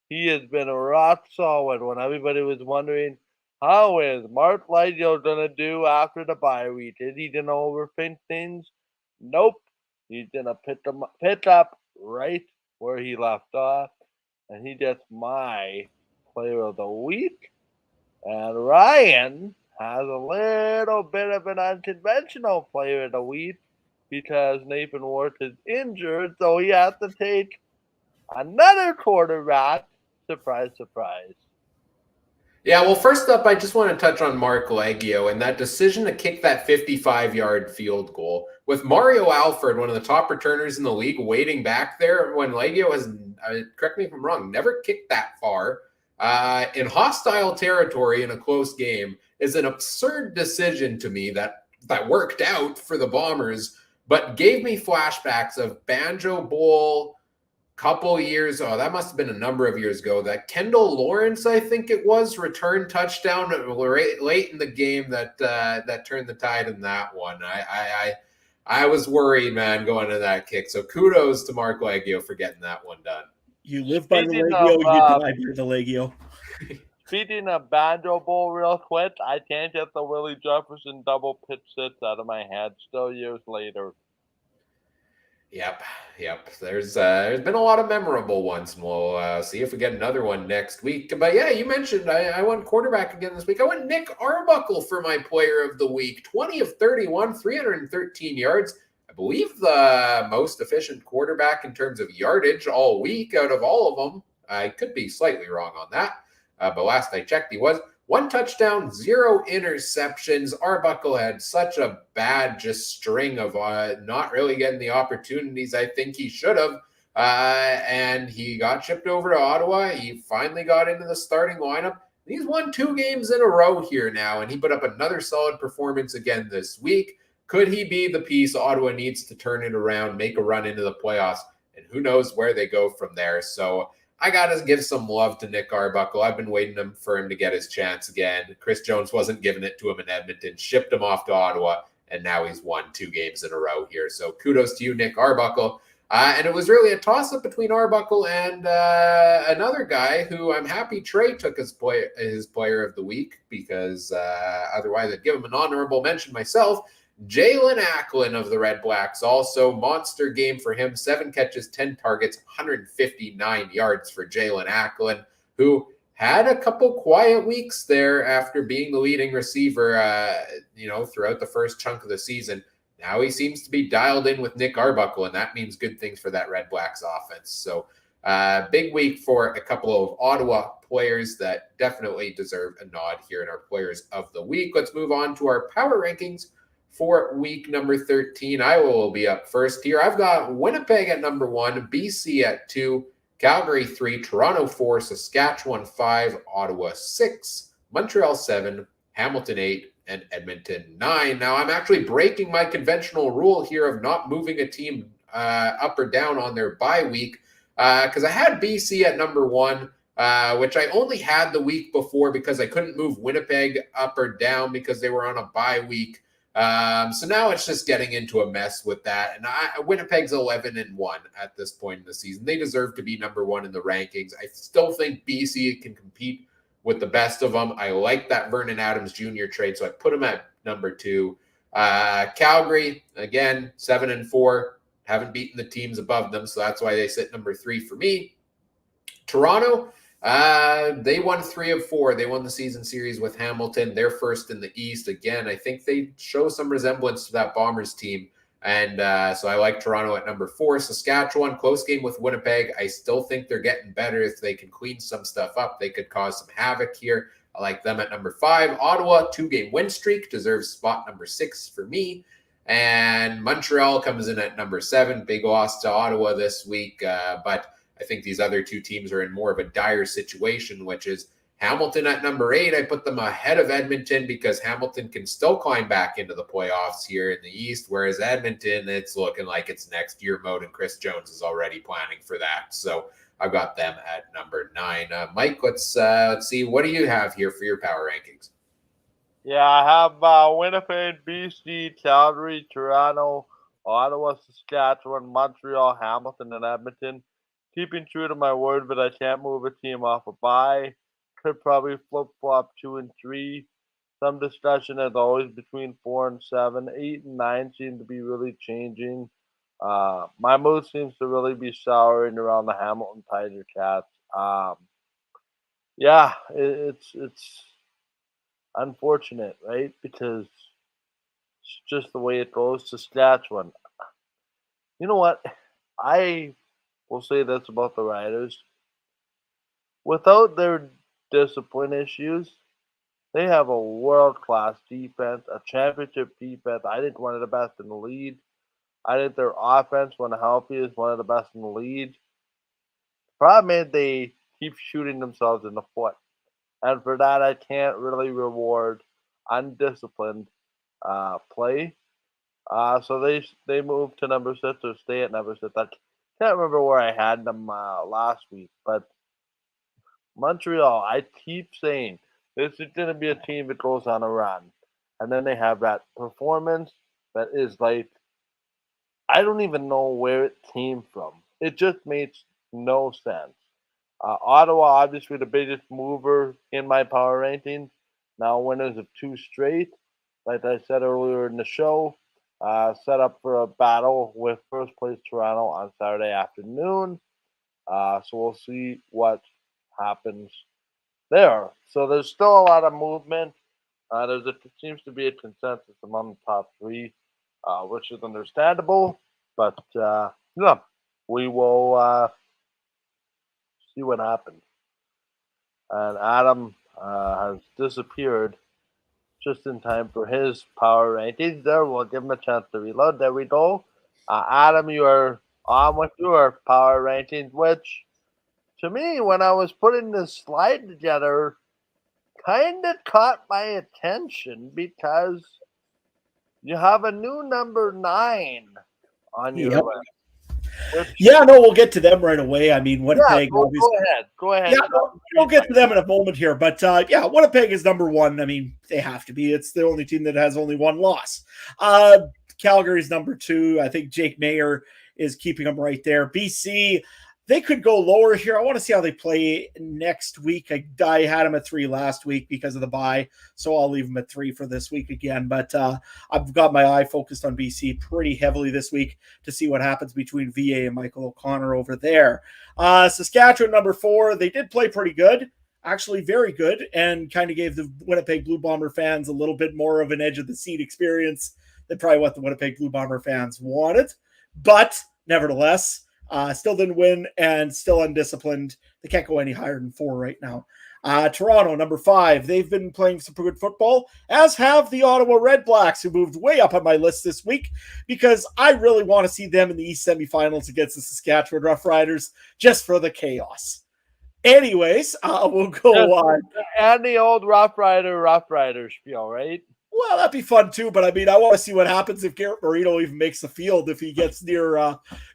he has been rock solid when everybody was wondering, how is Mark Lidio going to do after the bye week? Is he going to overthink things? Nope. He's going to pick up right where he left off, and he gets my player of the week. And Ryan has a little bit of an unconventional player of the week because Nathan Ward is injured, so he has to take another quarterback. Surprise, surprise. Yeah, well, first up, I just want to touch on Mark Leggio and that decision to kick that 55-yard field goal. With Mario Alford, one of the top returners in the league, waiting back there when Leggio has, correct me if I'm wrong, never kicked that far in hostile territory in a close game is an absurd decision to me that worked out for the Bombers, but gave me flashbacks of Banjo Bowl couple years, that must have been a number of years ago, that Kendall Lawrence, I think it was, return touchdown late in the game that turned the tide in that one. I was worried, man, going to that kick. So kudos to Mark Leggio for getting that one done. You live by the Leggio, you die by the Leggio. Speaking of Banjo Bowl real quick, I can't get the Willie Jefferson double pitch sits out of my head still years later. Yep. There's been a lot of memorable ones, and we'll see if we get another one next week. But yeah, you mentioned I went quarterback again this week. I went Nick Arbuckle for my player of the week. 20 of 31, 313 yards. I believe the most efficient quarterback in terms of yardage all week out of all of them. I could be slightly wrong on that, but last I checked, he was. 1 touchdown, 0 interceptions. Arbuckle had such a bad just string of not really getting the opportunities I think he should have. And he got shipped over to Ottawa. He finally got into the starting lineup. He's won 2 games in a row here now, and he put up another solid performance again this week. Could he be the piece Ottawa needs to turn it around, make a run into the playoffs, and who knows where they go from there. So I got to give some love to Nick Arbuckle. I've been waiting for him to get his chance again. Chris Jones wasn't giving it to him in Edmonton, shipped him off to Ottawa, and now he's won 2 games in a row here. So kudos to you, Nick Arbuckle. And it was really a toss-up between Arbuckle and another guy who I'm happy Trey took his player of the week because otherwise I'd give him an honorable mention myself. Jalen Acklin of the Redblacks, also monster game for him. 7 catches, 10 targets, 159 yards for Jalen Acklin, who had a couple quiet weeks there after being the leading receiver, throughout the first chunk of the season. Now he seems to be dialed in with Nick Arbuckle, and that means good things for that Redblacks offense. So big week for a couple of Ottawa players that definitely deserve a nod here in our players of the week. Let's move on to our power rankings for week number 13. I will be up first here. I've got Winnipeg at number 1, BC at 2, Calgary 3, Toronto 4, Saskatchewan 5, Ottawa 6, Montreal 7, Hamilton 8, and Edmonton 9. Now, I'm actually breaking my conventional rule here of not moving a team up or down on their bye week because I had BC at number 1, which I only had the week before because I couldn't move Winnipeg up or down because they were on a bye week. So now it's just getting into a mess with that. And Winnipeg's 11-1 at this point in the season. They deserve to be number 1 in the rankings. I still think BC can compete with the best of them. I like that Vernon Adams Jr. trade, so I put him at number 2. Calgary, again, 7-4. Haven't beaten the teams above them, so that's why they sit number 3 for me. Toronto, they won 3 of 4. They won the season series with Hamilton. They're first in the East. Again, I think they show some resemblance to that Bombers team. And so I like Toronto at number 4. Saskatchewan, close game with Winnipeg. I still think they're getting better. If they can clean some stuff up, they could cause some havoc here. I like them at number 5. Ottawa, 2-game win streak, deserves spot number 6 for me. And Montreal comes in at number 7. Big loss to Ottawa this week, but I think these other 2 teams are in more of a dire situation, which is Hamilton at number 8. I put them ahead of Edmonton because Hamilton can still climb back into the playoffs here in the East, whereas Edmonton, it's looking like it's next year mode, and Chris Jones is already planning for that. So I've got them at number 9. Mike, let's see. What do you have here for your power rankings? Yeah, I have Winnipeg, BC, Calgary, Toronto, Ottawa, Saskatchewan, Montreal, Hamilton, and Edmonton. Keeping true to my word, but I can't move a team off a bye. Could probably flip-flop 2 and 3. Some discussion as always between 4 and 7. 8 and 9 seem to be really changing. My mood seems to really be souring around the Hamilton Tiger Cats. unfortunate, right? Because it's just the way it goes. Saskatchewan. You know what? I will say this about the Riders. Without their discipline issues, they have a world-class defense, a championship defense. I think one of the best in the league. I think their offense, when healthy, is one of the best in the league. Problem is they keep shooting themselves in the foot. And for that, I can't really reward undisciplined play. So they moved to number 6 or stay at number 6. I can't remember where I had them last week. But Montreal, I keep saying, this is going to be a team that goes on a run. And then they have that performance that is like, I don't even know where it came from. It just makes no sense. Ottawa, obviously the biggest mover in my power rankings. Now winners of 2 straight. Like I said earlier in the show, set up for a battle with first place Toronto on Saturday afternoon. So we'll see what happens there. So there's still a lot of movement. There seems to be a consensus among the top 3, which is understandable. But yeah, we will see what happens. And Adam has disappeared just in time for his power rankings. There, we'll give him a chance to reload. There we go. Adam, you are on with your power rankings, which to me, when I was putting this slide together, kind of caught my attention because you have a new number 9 on your list. Yeah, no, we'll get to them right away. I mean, Winnipeg. Go ahead. Yeah, we'll get to them in a moment here. But yeah, Winnipeg is number 1. I mean, they have to be. It's the only team that has only 1 loss. Calgary's number 2. I think Jake Mayer is keeping them right there. BC, they could go lower here. I want to see how they play next week. I had them at 3 last week because of the bye, so I'll leave them at 3 for this week again. But I've got my eye focused on BC pretty heavily this week to see what happens between VA and Michael O'Connor over there. Saskatchewan, number 4. They did play pretty good, actually very good, and kind of gave the Winnipeg Blue Bomber fans a little bit more of an edge of the seat experience than probably what the Winnipeg Blue Bomber fans wanted. But nevertheless, still didn't win and still undisciplined. They can't go any higher than 4 right now. Toronto, number 5. They've been playing some good football, as have the Ottawa Redblacks, who moved way up on my list this week because I really want to see them in the East semifinals against the Saskatchewan Roughriders just for the chaos. Anyways, we'll go on. And the old Roughrider spiel, right? Well, that'd be fun too, but I mean, I want to see what happens if Garrett Marino even makes the field, if he gets near,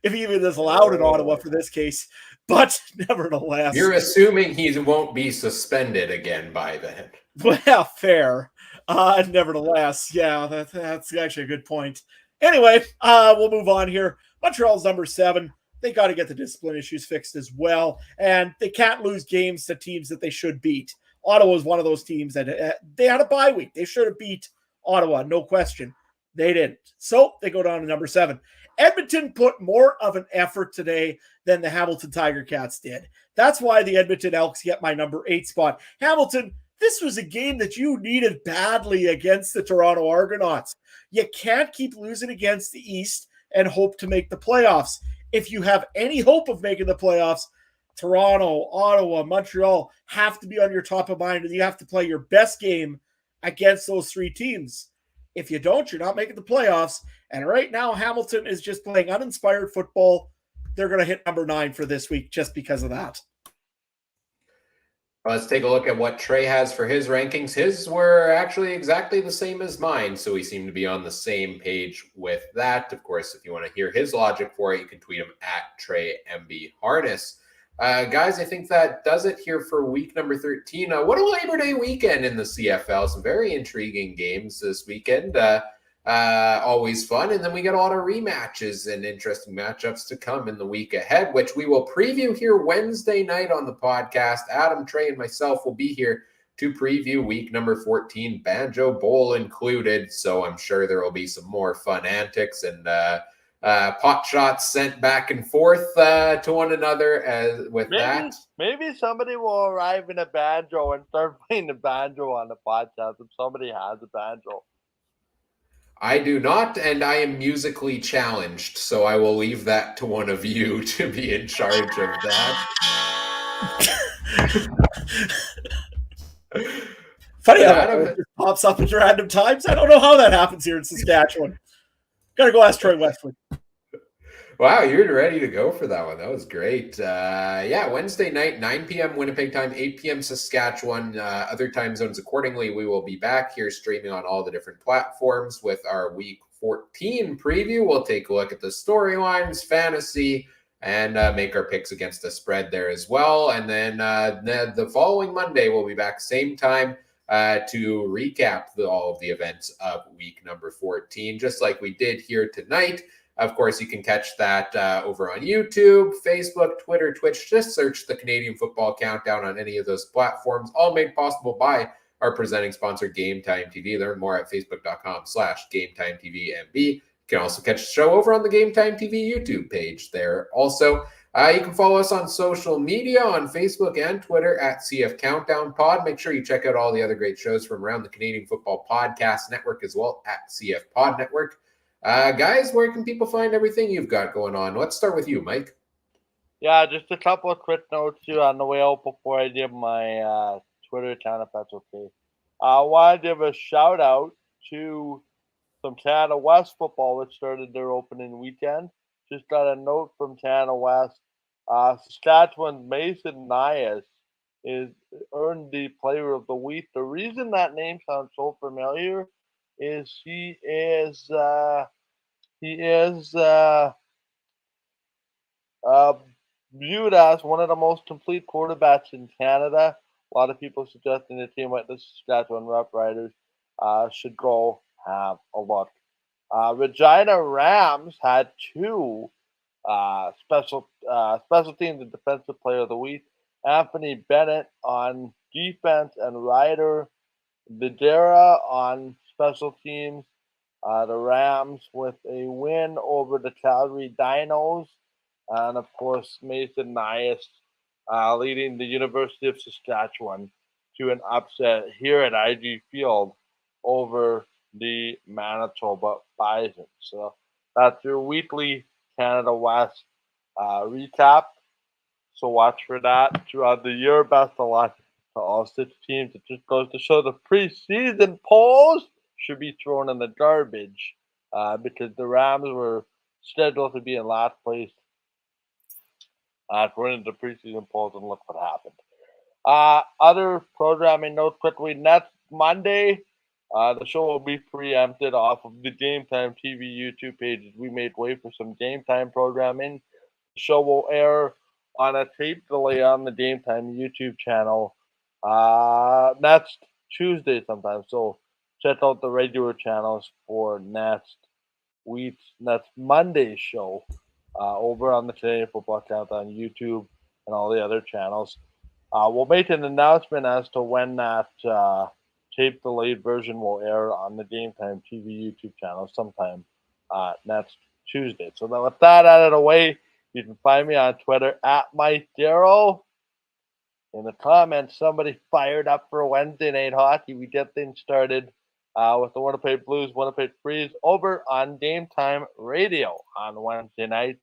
if he even is allowed in Ottawa for this case. But nevertheless, you're assuming he won't be suspended again by then. Well, fair. Nevertheless, yeah, that's actually a good point. Anyway, we'll move on here. Montreal's number 7. They got to get the discipline issues fixed as well, and they can't lose games to teams that they should beat. Ottawa is one of those teams that they had a bye week. They should have beat Ottawa, no question. They didn't. So they go down to number 7. Edmonton put more of an effort today than the Hamilton Tiger Cats did. That's why the Edmonton Elks get my number 8 spot. Hamilton, this was a game that you needed badly against the Toronto Argonauts. You can't keep losing against the East and hope to make the playoffs. If you have any hope of making the playoffs, Toronto, Ottawa, Montreal have to be on your top of mind, and you have to play your best game against those 3 teams. If you don't, you're not making the playoffs. And right now, Hamilton is just playing uninspired football. They're going to hit number 9 for this week just because of that. Let's take a look at what Trey has for his rankings. His were actually exactly the same as mine, so we seem to be on the same page with that. Of course, if you want to hear his logic for it, you can tweet him at TreyMBHarness. Guys, I think that does it here for week number 13. What a Labor Day weekend in the CFL. Some very intriguing games this weekend. Always fun. And then we got a lot of rematches and interesting matchups to come in the week ahead, which we will preview here Wednesday night on the podcast. Adam, Trey, and myself will be here to preview week number 14, Banjo Bowl included. So I'm sure there will be some more fun antics and pot shots sent back and forth to one another with that. Maybe somebody will arrive in a banjo and start playing the banjo on the podcast if somebody has a banjo. I do not, and I am musically challenged, so I will leave that to one of you to be in charge of that. Funny how it just pops up at random times. I don't know how that happens here in Saskatchewan. Gotta go ask Troy Westwood. Wow, you're ready to go for that one. That was great. Wednesday night, 9 p.m. Winnipeg time, 8 p.m. Saskatchewan, other time zones accordingly. We will be back here streaming on all the different platforms with our Week 14 preview. We'll take a look at the storylines, fantasy, and make our picks against the spread there as well. And then the following Monday, we'll be back same time to recap all of the events of week number 14, just like we did here tonight. Of course, you can catch that over on YouTube, Facebook, Twitter, Twitch. Just search the Canadian Football Countdown on any of those platforms, all made possible by our presenting sponsor, Game Time TV. Learn more at facebook.com/GameTimeTVMB. You can also catch the show over on the Game Time TV YouTube page there. Also, you can follow us on social media on Facebook and Twitter at CF Countdown Pod. Make sure you check out all the other great shows from around the Canadian Football Podcast Network as well at CF Pod Network. Guys, where can people find everything you've got going on? Let's start with you, Mike. Yeah, just a couple of quick notes here on the way out before I give my Twitter account, if that's okay. I want to give a shout out to some Canada West football, which started their opening weekend. Just got a note from Canada West. Saskatchewan's Mason Nias is earned the Player of the Week. The reason that name sounds so familiar is he is viewed as one of the most complete quarterbacks in Canada. A lot of people suggesting the team like the Saskatchewan Roughriders should go have a look. Regina Rams had two special teams and defensive player of the week. Anthony Bennett on defense and Ryder Videra on special teams. The Rams with a win over the Calgary Dinos. And, of course, Mason Nias leading the University of Saskatchewan to an upset here at IG Field over the Manitoba Bison. So that's your weekly Canada West recap. So watch for that throughout the year. Best of luck to all 6 teams. It just goes to show the preseason polls should be thrown in the garbage because the Rams were scheduled to be in last place according to the preseason polls, and look what happened. Other programming notes quickly. Next Monday, the show will be preempted off of the Game Time TV YouTube pages. We made way for some Game Time programming. The show will air on a tape delay on the Game Time YouTube channel next Tuesday sometime. So check out the regular channels for next Monday's show over on the Canadian Football Countdown YouTube and all the other channels. We'll make an announcement as to when that tape delayed version will air on the Game Time TV YouTube channel sometime next Tuesday. So then with that out of the way, you can find me on Twitter at Mike Darrow. In the comments, somebody fired up for Wednesday night hockey. We get things started with the Winnipeg Blues, Winnipeg Freeze over on Game Time Radio on Wednesday night.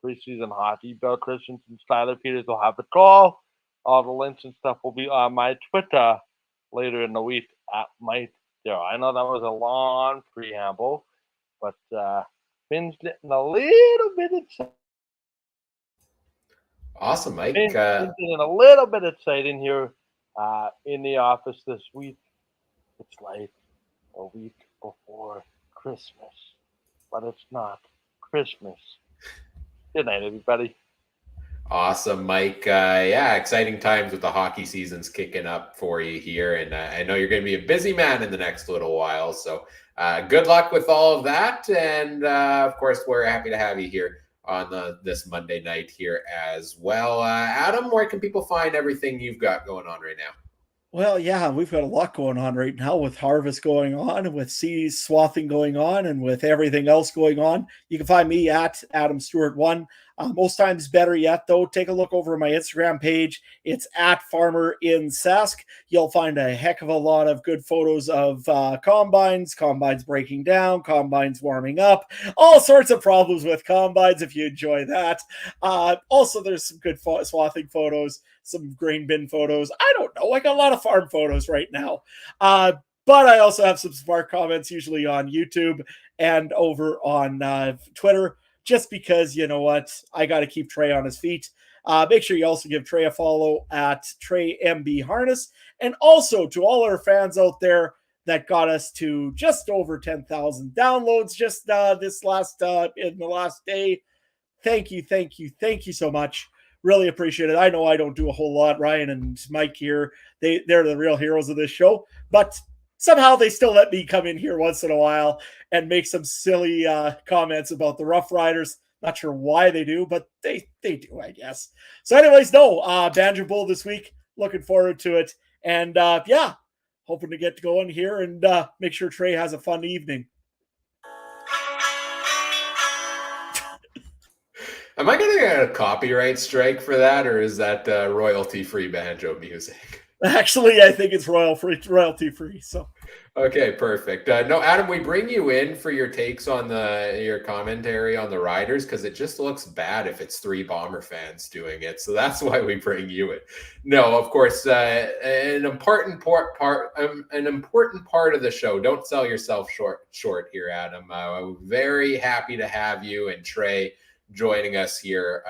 Preseason hockey. Bill Christensen and Skylar Peters will have the call. All the links and stuff will be on my Twitter later in the week at Mike Darrow. I know that was a long preamble, but Finn's getting a little bit excited. Awesome, Mike. Finn's getting a little bit exciting here in the office this week. It's like a week before Christmas, but it's not Christmas. Good night, everybody. Awesome, Mike. Exciting times with the hockey seasons kicking up for you here. And I know you're going to be a busy man in the next little while. So good luck with all of that. And, of course, we're happy to have you here on this Monday night here as well. Adam, where can people find everything you've got going on right now? Well, yeah, we've got a lot going on right now with harvest going on, and with seed swathing going on, and with everything else going on. You can find me at Adam Stewart 1. Most times, better yet, though, take a look over my Instagram page. It's at Farmer in Sask. You'll find a heck of a lot of good photos of combines breaking down, combines warming up, all sorts of problems with combines if you enjoy that. Also, there's some good swathing photos, some grain bin photos. I don't know. I got a lot of farm photos right now. But I also have some smart comments, usually on YouTube and over on Twitter, just because, you know what, I got to keep Trey on his feet. Make sure you also give Trey a follow at Trey MB Harness. And also to all our fans out there that got us to just over 10,000 downloads just this last in the last day. Thank you so much. Really appreciate it. I know I don't do a whole lot. Ryan and Mike here, they're the real heroes of this show, but somehow they still let me come in here once in a while and make some silly comments about the Roughriders. Not sure why they do, but they do, I guess. So anyways, Banjo Bowl this week. Looking forward to it. And yeah, hoping to get going here and make sure Trey has a fun evening. Am I going to get a copyright strike for that, or is that royalty-free banjo music? Actually, I think it's royalty-free. So, okay, perfect. No, Adam, we bring you in for your takes on your commentary on the Riders because it just looks bad if it's three Bomber fans doing it. So that's why we bring you in. No, of course, an important part of the show. Don't sell yourself short here, Adam. Very happy to have you and Trey joining us here,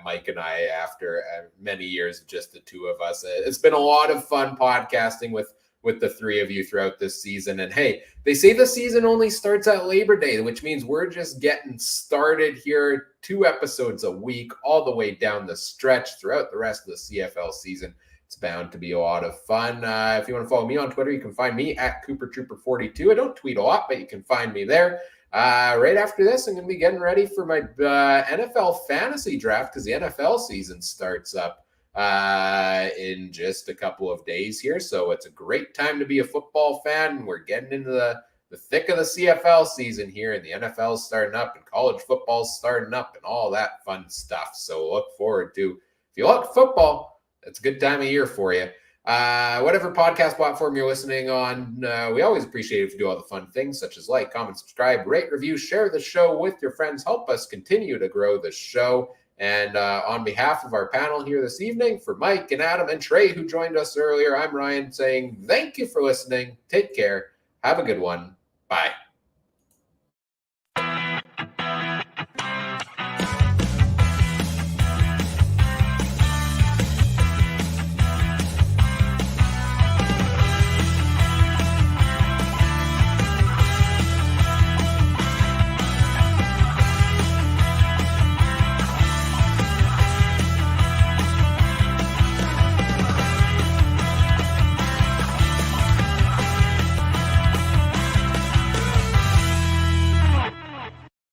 Mike and I, after many years of just the two of us. It's been a lot of fun podcasting with the three of you throughout this season. And hey, they say the season only starts at Labor Day, which means we're just getting started here, 2 episodes a week, all the way down the stretch throughout the rest of the CFL season. It's bound to be a lot of fun. If you want to follow me on Twitter, you can find me at CooperTrooper42. I don't tweet a lot, but you can find me there. Right after this, I'm going to be getting ready for my NFL fantasy draft because the NFL season starts up in just a couple of days here. So it's a great time to be a football fan. We're getting into the thick of the CFL season here, and the NFL's starting up and college football's starting up and all that fun stuff. So look forward to, if you like football, it's a good time of year for you. Whatever podcast platform you're listening on, we always appreciate it if you do all the fun things such as like, comment, subscribe, rate, review, share the show with your friends. Help us continue to grow the show. And on behalf of our panel here this evening, for Mike and Adam and Trey, who joined us earlier, I'm Ryan saying thank you for listening. Take care. Have a good one. Bye.